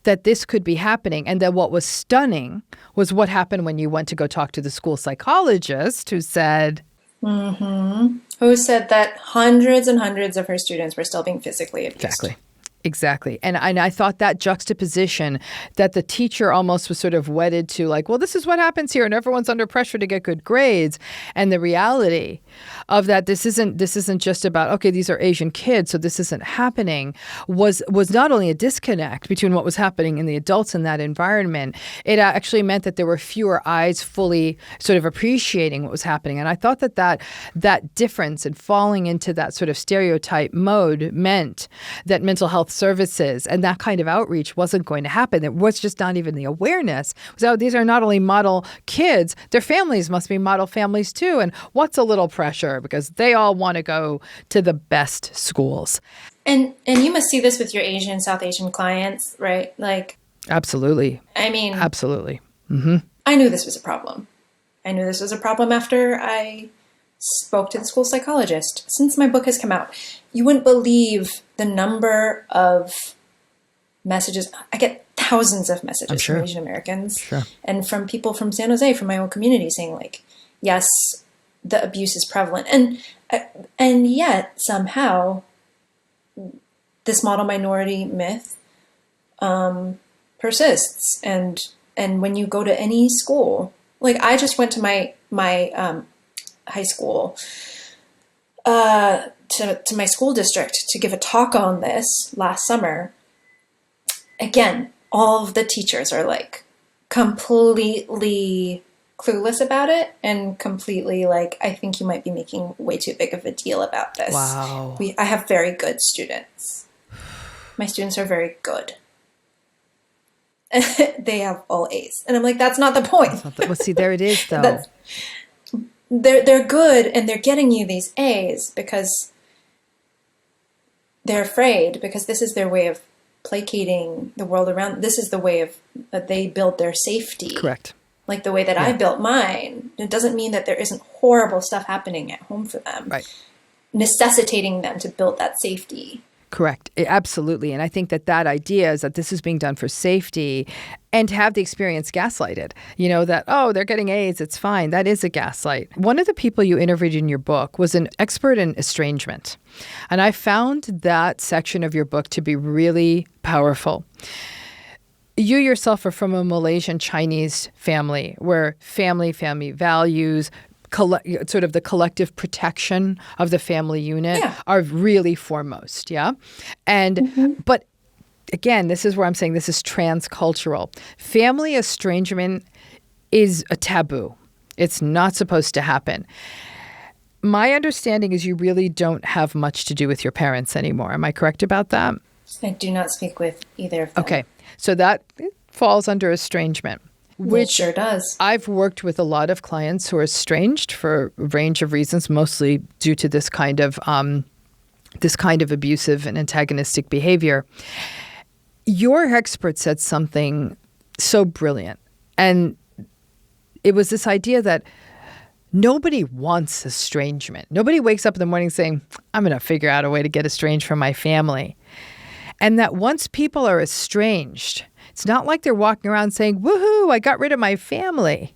S1: that this could be happening. And that what was stunning was what happened when you went to go talk to the school psychologist who said...
S2: Who said that hundreds and hundreds of her students were still being physically abused.
S1: Exactly. And I thought that juxtaposition, that the teacher almost was sort of wedded to like, well, this is what happens here and everyone's under pressure to get good grades. And the reality of that, this isn't just about, okay, these are Asian kids, so this isn't happening, was not only a disconnect between what was happening in the adults in that environment, it actually meant that there were fewer eyes fully sort of appreciating what was happening. And I thought that difference and falling into that sort of stereotype mode meant that mental health services and that kind of outreach wasn't going to happen. There was just not even the awareness. So these are not only model kids, their families must be model families too. And what's a little pressure? Because they all want to go to the best schools.
S2: And you must see this with your Asian, South Asian clients, right? Like,
S1: absolutely.
S2: I mean,
S1: absolutely.
S2: I knew this was a problem. I knew this was a problem after I spoke to the school psychologist. Since my book has come out, you wouldn't believe the number of messages. I get thousands of messages from Asian Americans and from people from San Jose, from my own community, saying like, yes, the abuse is prevalent. And yet somehow this model minority myth persists. And when you go to any school, like I just went to my high school, to my school district to give a talk on this last summer. Again, all of the teachers are like completely clueless about it and completely like, I think you might be making way too big of a deal about this.
S1: Wow.
S2: I have very good students. My students are very good. They have all A's. And I'm like, that's not the point.
S1: Well, see, there it is, though.
S2: They're good, and they're getting you these A's because they're afraid, because this is their way of placating the world around. This is the way of that they build their safety.
S1: Correct.
S2: Like the way that I built mine. It doesn't mean that there isn't horrible stuff happening at home for them.
S1: Right.
S2: Necessitating them to build that safety.
S1: Correct. Absolutely. And I think that idea is that this is being done for safety, and to have the experience gaslighted, that, oh, they're getting A's, it's fine. That is a gaslight. One of the people you interviewed in your book was an expert in estrangement. And I found that section of your book to be really powerful. You yourself are from a Malaysian Chinese family where family values, sort of the collective protection of the family unit are really foremost. Yeah. And, but again, this is where I'm saying this is transcultural. Family estrangement is a taboo. It's not supposed to happen. My understanding is you really don't have much to do with your parents anymore. Am I correct about that?
S2: I do not speak with either of them.
S1: Okay. So that falls under estrangement. Which
S2: it sure does.
S1: I've worked with a lot of clients who are estranged for a range of reasons, mostly due to this kind of abusive and antagonistic behavior. Your expert said something so brilliant, and it was this idea that nobody wants estrangement. Nobody wakes up in the morning saying, I'm going to figure out a way to get estranged from my family. And that once people are estranged, it's not like they're walking around saying, woohoo, I got rid of my family,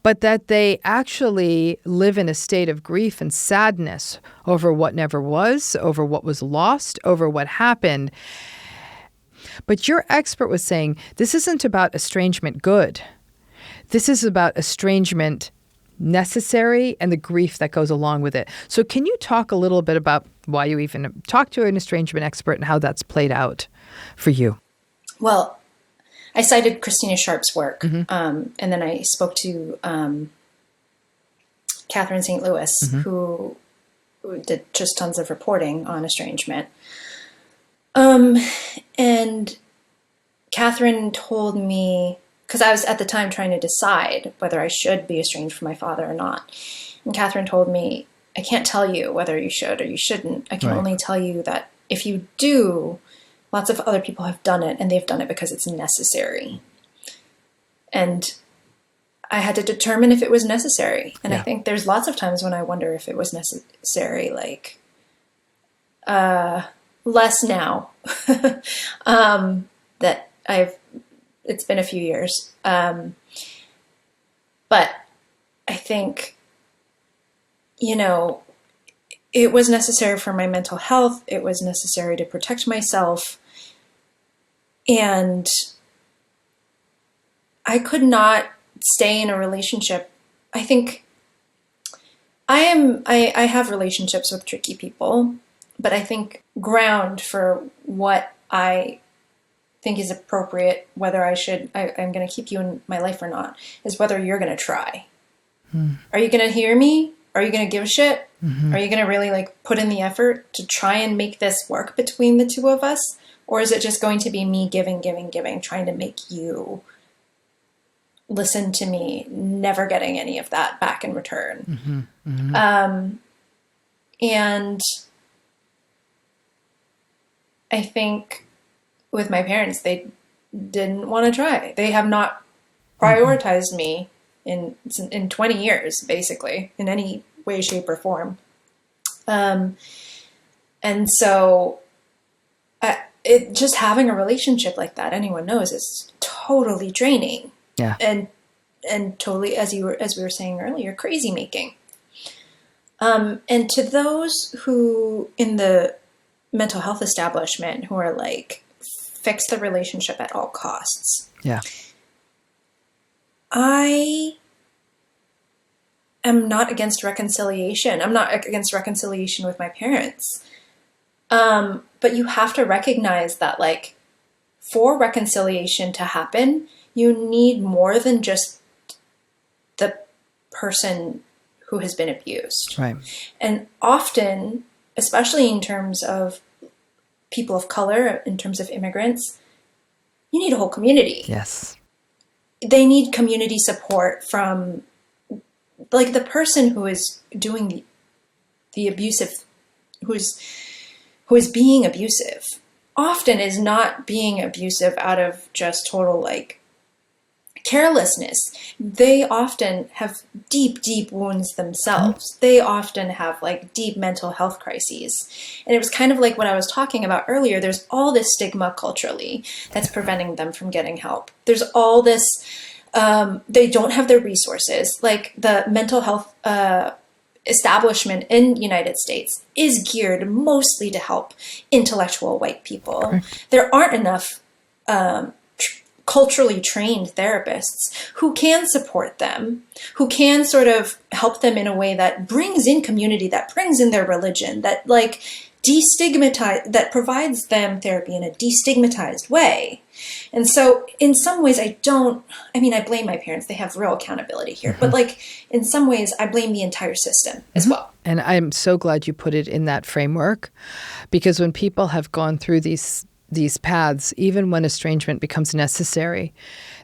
S1: but that they actually live in a state of grief and sadness over what never was, over what was lost, over what happened. But your expert was saying, this isn't about estrangement good. This is about estrangement necessary and the grief that goes along with it. So can you talk a little bit about why you even talked to an estrangement expert and how that's played out for you?
S2: Well, I cited Christina Sharp's work, and then I spoke to Catherine St. Louis, who did just tons of reporting on estrangement. And Catherine told me, because I was at the time trying to decide whether I should be estranged from my father or not. And Catherine told me, I can't tell you whether you should or you shouldn't. I can only tell you that if you do, lots of other people have done it, and they've done it because it's necessary. And I had to determine if it was necessary. And I think there's lots of times when I wonder if it was necessary, like, less now that it's been a few years. But I think, it was necessary for my mental health. It was necessary to protect myself. And I could not stay in a relationship. I think I have relationships with tricky people, but I think ground for what I think is appropriate, whether I'm going to keep you in my life or not, is whether you're going to try. Are you going to hear me? Are you going to give a shit? Are you going to really put in the effort to try and make this work between the two of us? Or is it just going to be me giving, trying to make you listen to me, never getting any of that back in return? And I think with my parents, they didn't want to try. They have not prioritized me in 20 years, basically, in any way, shape, or form. And so just having a relationship like that, anyone knows, is totally draining.
S1: Yeah.
S2: And totally, as we were saying earlier, crazy making. And to those who in the mental health establishment who are like, fix the relationship at all costs.
S1: Yeah.
S2: I am not against reconciliation. I'm not against reconciliation with my parents. But you have to recognize that, like, for reconciliation to happen, you need more than just the person who has been abused.
S1: Right.
S2: And often, especially in terms of people of color, in terms of immigrants, you need a whole community.
S1: Yes.
S2: They need community support from, like, the person who is doing the abusive, who is being abusive, often is not being abusive out of just total, like, carelessness. They often have deep, deep wounds themselves. Mm-hmm. They often have, like, deep mental health crises. And it was kind of like what I was talking about earlier. There's all this stigma culturally that's preventing them from getting help. There's all this, they don't have the resources. Like, the mental health establishment in the United States is geared mostly to help intellectual white people. Okay. There aren't enough culturally trained therapists who can support them, who can sort of help them in a way that brings in community, that brings in their religion, that, like, that provides them therapy in a destigmatized way. And so in some ways I blame my parents. They have real accountability here. Mm-hmm. But, like, in some ways I blame the entire system as well.
S1: And I'm so glad you put it in that framework, because when people have gone through these paths, even when estrangement becomes necessary,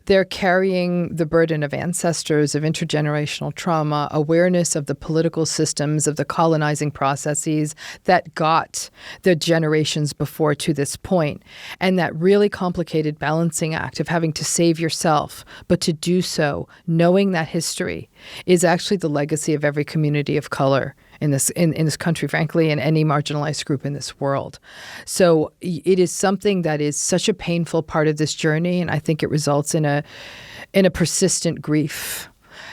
S1: they're carrying the burden of ancestors, of intergenerational trauma, awareness of the political systems, of the colonizing processes that got the generations before to this point. And that really complicated balancing act of having to save yourself, but to do so knowing that history is actually the legacy of every community of color in this country, frankly, and any marginalized group in this world. So it is something that is such a painful part of this journey, and I think it results in a persistent grief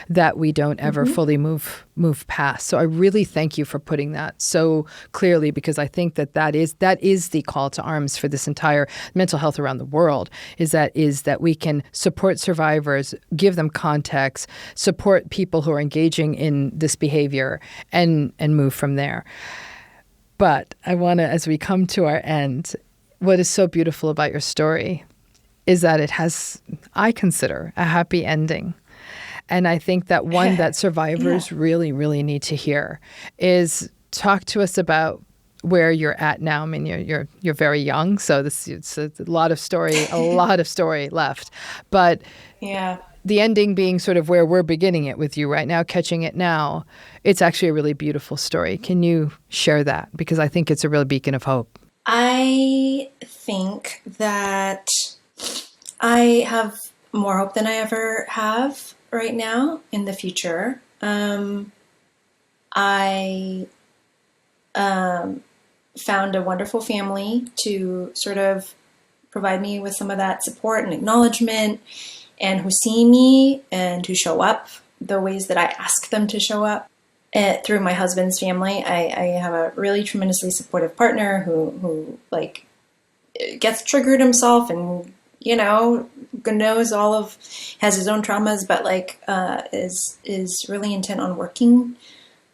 S1: that we don't ever fully move past. So I really thank you for putting that so clearly, because I think that is the call to arms for this entire mental health around the world, is that we can support survivors, give them context, support people who are engaging in this behavior, and move from there. But I want to, as we come to our end, what is so beautiful about your story is that it has, I consider, a happy ending. And I think that one that survivors really, really need to hear is talk to us about where you're at now. I mean, you're very young, so it's a lot of story left. But the ending being sort of where we're beginning it with you right now, catching it now, it's actually a really beautiful story. Can you share that? Because I think it's a real beacon of hope.
S2: I think that I have more hope than I ever have right now in the future. I found a wonderful family to sort of provide me with some of that support and acknowledgement, and who see me and who show up the ways that I ask them to show up. Through my husband's family, I have a really tremendously supportive partner who like gets triggered himself and, you know, has his own traumas, but like is really intent on working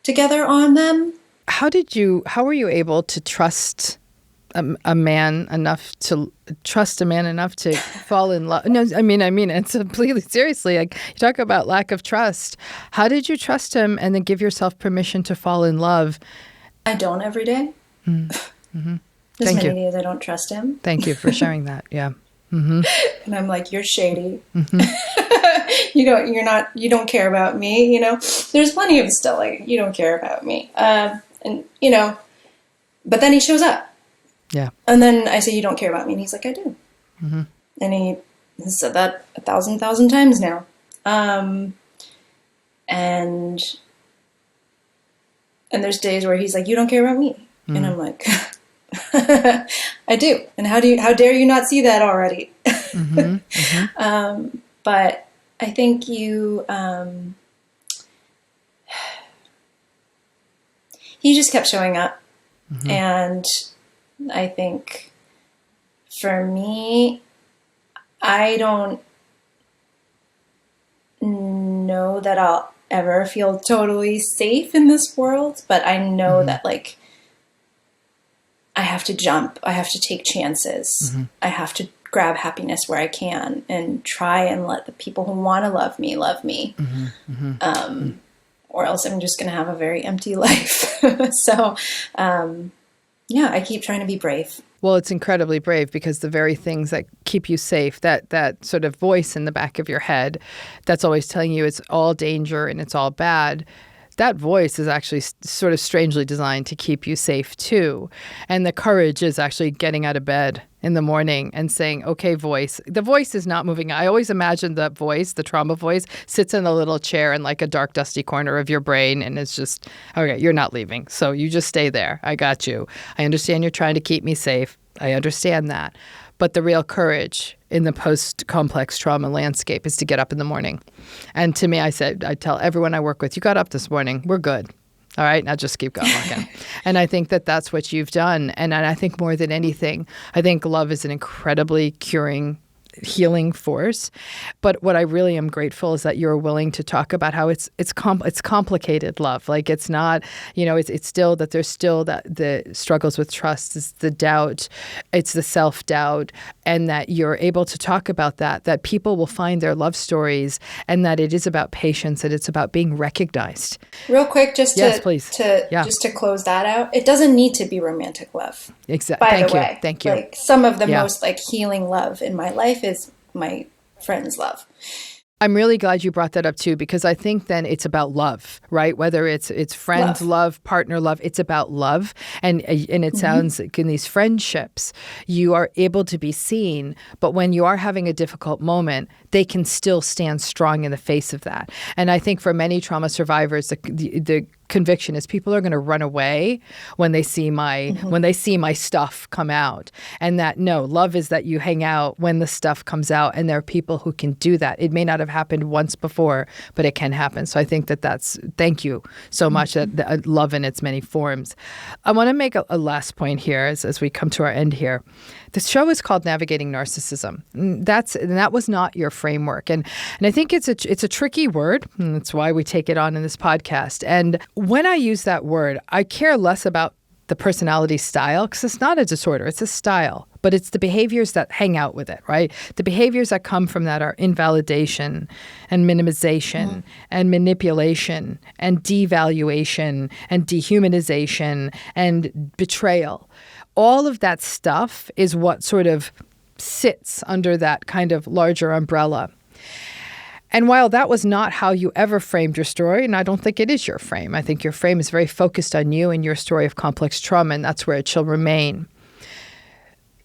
S2: together on them.
S1: How were you able to trust a man enough to fall in love? No, I mean it's completely seriously. Like, you talk about lack of trust. How did you trust him and then give yourself permission to fall in love?
S2: I don't every day.
S1: Mm-hmm.
S2: There's many days I don't trust him.
S1: Thank you for sharing that. Yeah. Mm-hmm.
S2: And I'm like, you're shady.
S1: Mm-hmm.
S2: You don't care about me. You know, there's plenty of still like, you don't care about me. And you know, but then he shows up.
S1: Yeah.
S2: And then I say, you don't care about me. And he's like, I do.
S1: Mm-hmm.
S2: And he has said that 1,000 times now. And there's days where he's like, you don't care about me. And I'm like, I do. And how dare you not see that already? But I think he just kept showing up. And I think for me, I don't know that I'll ever feel totally safe in this world, but I know that like I have to jump. I have to take chances. I have to grab happiness where I can and try and let the people who want to love me, or else I'm just going to have a very empty life. So, yeah, I keep trying to be brave.
S1: Well, it's incredibly brave because the very things that keep you safe, that sort of voice in the back of your head that's always telling you it's all danger and it's all bad, that voice is actually sort of strangely designed to keep you safe too. And the courage is actually getting out of bed in the morning and saying, okay, voice. The voice is not moving. I always imagine that voice, the trauma voice, sits in a little chair in like a dark, dusty corner of your brain and it's just, okay, you're not leaving. So you just stay there. I got you. I understand you're trying to keep me safe. I understand that. But the real courage in the post-complex trauma landscape is to get up in the morning. And to me, I tell everyone I work with, you got up this morning. We're good. All right, now just keep going. And I think that that's what you've done. And I think more than anything, I think love is an incredibly curing, healing force. But what I really am grateful is that you're willing to talk about how it's complicated love. Like it's not, it's still that there's still that the struggles with trust, is the doubt, it's the self-doubt, and that you're able to talk about that people will find their love stories, and that it is about patience and it's about being recognized.
S2: Real quick, just
S1: yes, please.
S2: Just to close that out, it doesn't need to be romantic love.
S1: Exactly. Thank you.
S2: Like some of the most like healing love in my life is my friend's love.
S1: I'm really glad you brought that up too, because I think then it's about love, right? Whether it's friends love, partner love, it's about love. And it sounds like in these friendships, you are able to be seen, but when you are having a difficult moment, they can still stand strong in the face of that. And I think for many trauma survivors, the conviction is people are going to run away when they see my stuff come out. And that no, love is that you hang out when the stuff comes out, and there are people who can do that. It may not have happened once before, but it can happen. So I think that's thank you so much, that love in its many forms. I want to make a last point here as we come to our end here. The show is called Navigating Narcissism. That was not your framework. And I think it's a tricky word. And that's why we take it on in this podcast. And when I use that word, I care less about the personality style, because it's not a disorder, it's a style. But it's the behaviors that hang out with it, right? The behaviors that come from that are invalidation and minimization and manipulation and devaluation and dehumanization and betrayal. All of that stuff is what sort of sits under that kind of larger umbrella. And while that was not how you ever framed your story, and I don't think it is your frame, I think your frame is very focused on you and your story of complex trauma, and that's where it shall remain.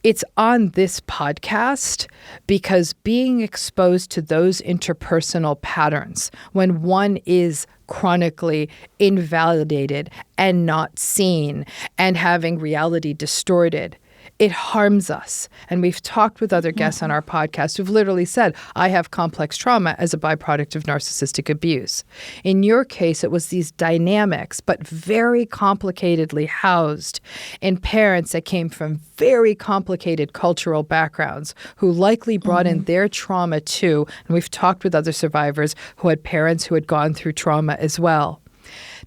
S1: It's on this podcast because being exposed to those interpersonal patterns when one is chronically invalidated and not seen and having reality distorted, it harms us. And we've talked with other guests on our podcast who've literally said, I have complex trauma as a byproduct of narcissistic abuse. In your case, it was these dynamics, but very complicatedly housed in parents that came from very complicated cultural backgrounds who likely brought in their trauma too. And we've talked with other survivors who had parents who had gone through trauma as well.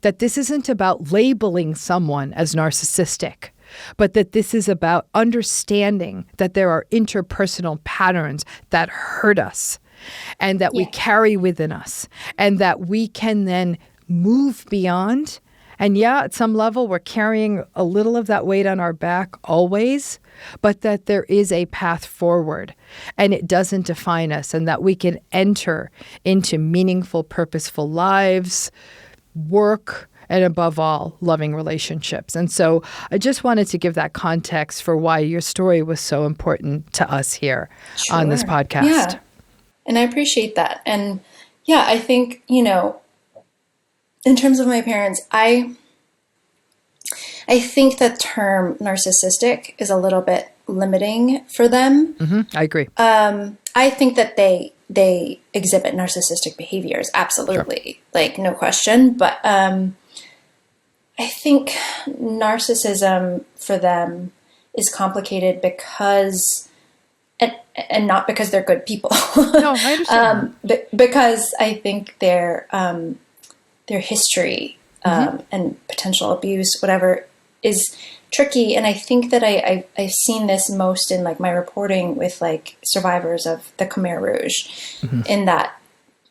S1: That this isn't about labeling someone as narcissistic, but that this is about understanding that there are interpersonal patterns that hurt us and that we carry within us, and that we can then move beyond. And yeah, at some level, we're carrying a little of that weight on our back always, but that there is a path forward and it doesn't define us, and that we can enter into meaningful, purposeful lives, work, and above all, loving relationships. And so I just wanted to give that context for why your story was so important to us here on this podcast.
S2: Yeah. And I appreciate that. And yeah, I think, In terms of my parents, I think the term narcissistic is a little bit limiting for them.
S1: I agree.
S2: I think that they exhibit narcissistic behaviors, absolutely, sure. Like no question. But I think narcissism for them is complicated because, and not because they're good people.
S1: No, I understand.
S2: Because I think their history and potential abuse, whatever, is tricky. And I think that I've seen this most in like my reporting with like survivors of the Khmer Rouge, in that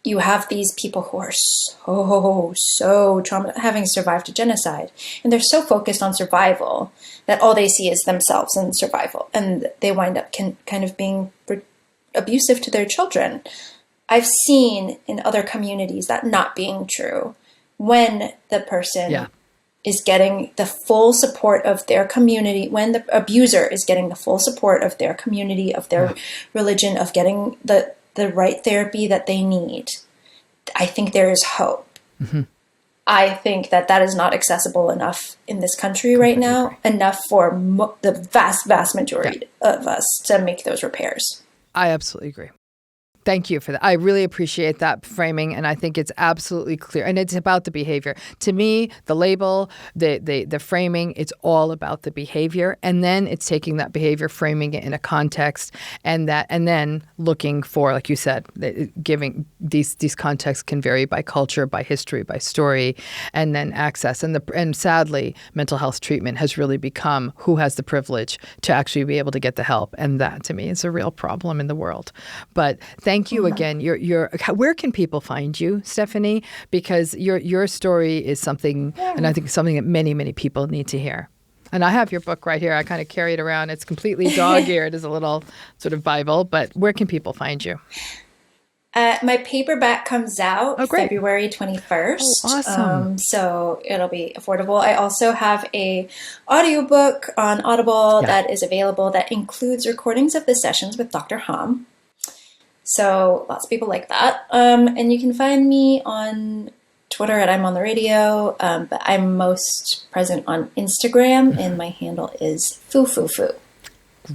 S2: you have these people who are so traumatized, having survived a genocide, and they're so focused on survival that all they see is themselves and survival, and they wind up kind of being abusive to their children. I've seen in other communities that not being true when the person is getting the full support of their community, when the abuser is getting the full support of their community, of their religion, of getting the right therapy that they need, I think there is hope. I think that is not accessible enough in this country right now, enough for the vast majority of us to make those repairs.
S1: I absolutely agree. Thank you for that. I really appreciate that framing, and I think it's absolutely clear. And it's about the behavior. To me, the label, the framing, it's all about the behavior, and then it's taking that behavior, framing it in a context, and then looking for, like you said, giving these contexts can vary by culture, by history, by story, and then access. And sadly, mental health treatment has really become who has the privilege to actually be able to get the help, and that to me is a real problem in the world. But thank you again. Where can people find you, Stephanie? Because your story is something, and I think something that many, many people need to hear. And I have your book right here. I kind of carry it around. It's completely dog-eared as a little sort of Bible. But where can people find you?
S2: My paperback comes out February 21st.
S1: Oh, awesome.
S2: So it'll be affordable. I also have a audiobook on Audible that is available that includes recordings of the sessions with Dr. Hom. So lots of people like that. And you can find me on Twitter at I'm on the radio, but I'm most present on Instagram, and my handle is foo.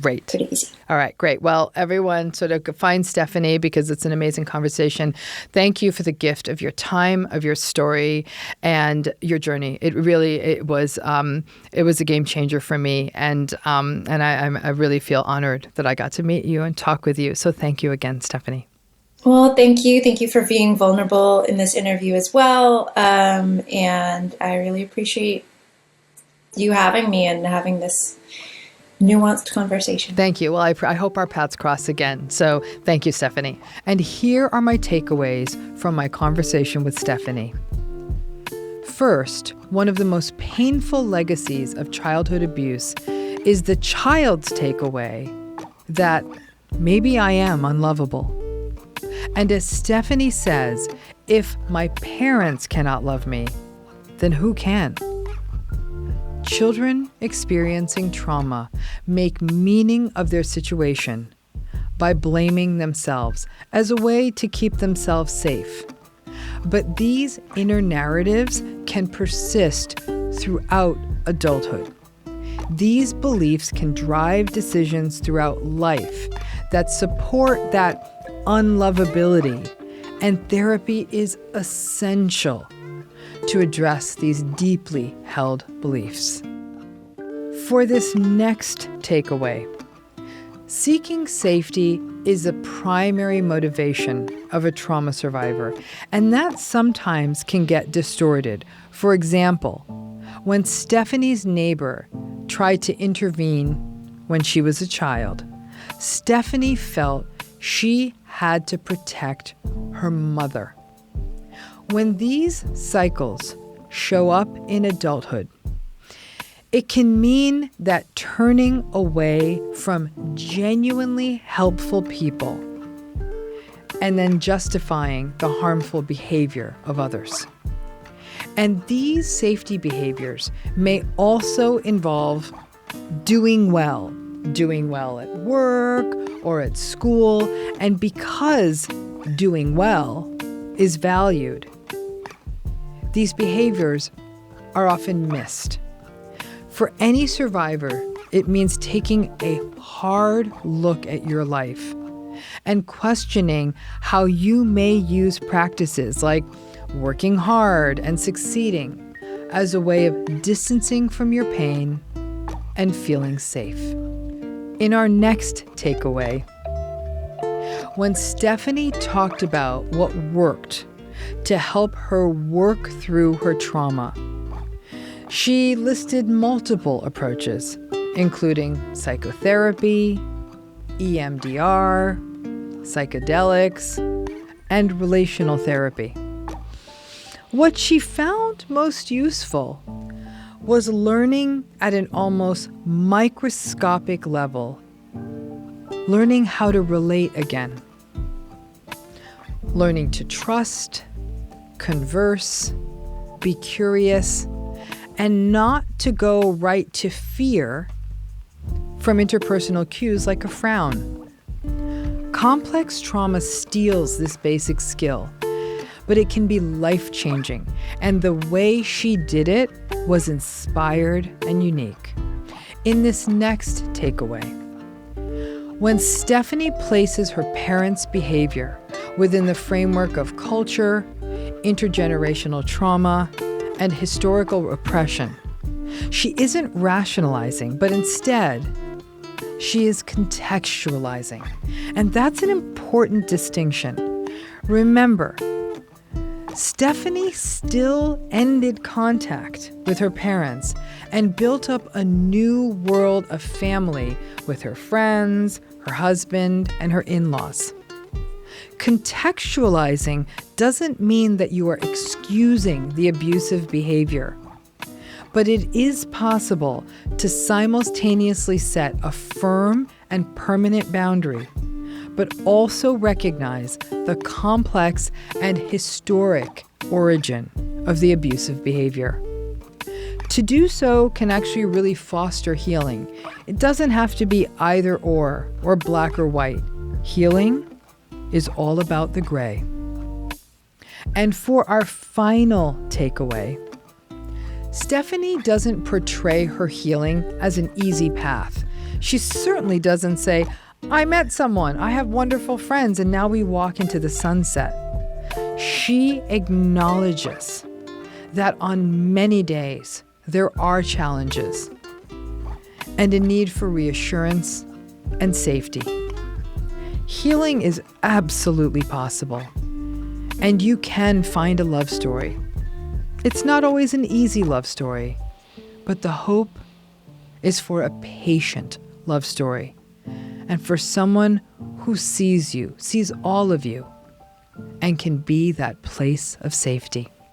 S1: Great.
S2: Pretty easy.
S1: All right, great. Well, everyone sort of find Stephanie because it's an amazing conversation. Thank you for the gift of your time, of your story, and your journey. It was a game changer for me, and I really feel honored that I got to meet you and talk with you. So thank you again, Stephanie.
S2: Well, thank you. Thank you for being vulnerable in this interview as well. And I really appreciate you having me and having this nuanced conversation.
S1: Thank you. Well, I hope our paths cross again. So thank you, Stephanie. And here are my takeaways from my conversation with Stephanie. First, one of the most painful legacies of childhood abuse is the child's takeaway that maybe I am unlovable. And as Stephanie says, if my parents cannot love me, then who can? Children experiencing trauma make meaning of their situation by blaming themselves as a way to keep themselves safe. But these inner narratives can persist throughout adulthood. These beliefs can drive decisions throughout life that support that unlovability, and therapy is essential to address these deeply held beliefs. For this next takeaway, seeking safety is a primary motivation of a trauma survivor, and that sometimes can get distorted. For example, when Stephanie's neighbor tried to intervene when she was a child, Stephanie felt she had to protect her mother. When these cycles show up in adulthood, it can mean that turning away from genuinely helpful people and then justifying the harmful behavior of others. And these safety behaviors may also involve doing well at work or at school, and because doing well is valued, these behaviors are often missed. For any survivor, it means taking a hard look at your life and questioning how you may use practices like working hard and succeeding as a way of distancing from your pain and feeling safe. In our next takeaway, when Stephanie talked about what worked to help her work through her trauma, she listed multiple approaches, including psychotherapy, EMDR, psychedelics, and relational therapy. What she found most useful was learning at an almost microscopic level, learning how to relate again, learning to trust, converse, be curious, and not to go right to fear from interpersonal cues like a frown. Complex trauma steals this basic skill, but it can be life-changing, and the way she did it was inspired and unique. In this next takeaway, when Stephanie places her parents' behavior within the framework of culture, intergenerational trauma, and historical oppression, she isn't rationalizing, but instead, she is contextualizing. And that's an important distinction. Remember, Stephanie still ended contact with her parents and built up a new world of family with her friends, her husband, and her in-laws. Contextualizing doesn't mean that you are excusing the abusive behavior, but it is possible to simultaneously set a firm and permanent boundary, but also recognize the complex and historic origin of the abusive behavior. To do so can actually really foster healing. It doesn't have to be either or black or white. Healing is all about the gray. And for our final takeaway, Stephanie doesn't portray her healing as an easy path. She certainly doesn't say, I met someone, I have wonderful friends, and now we walk into the sunset. She acknowledges that on many days there are challenges and a need for reassurance and safety. Healing is absolutely possible, and you can find a love story. It's not always an easy love story, but the hope is for a patient love story, and for someone who sees you, sees all of you, and can be that place of safety.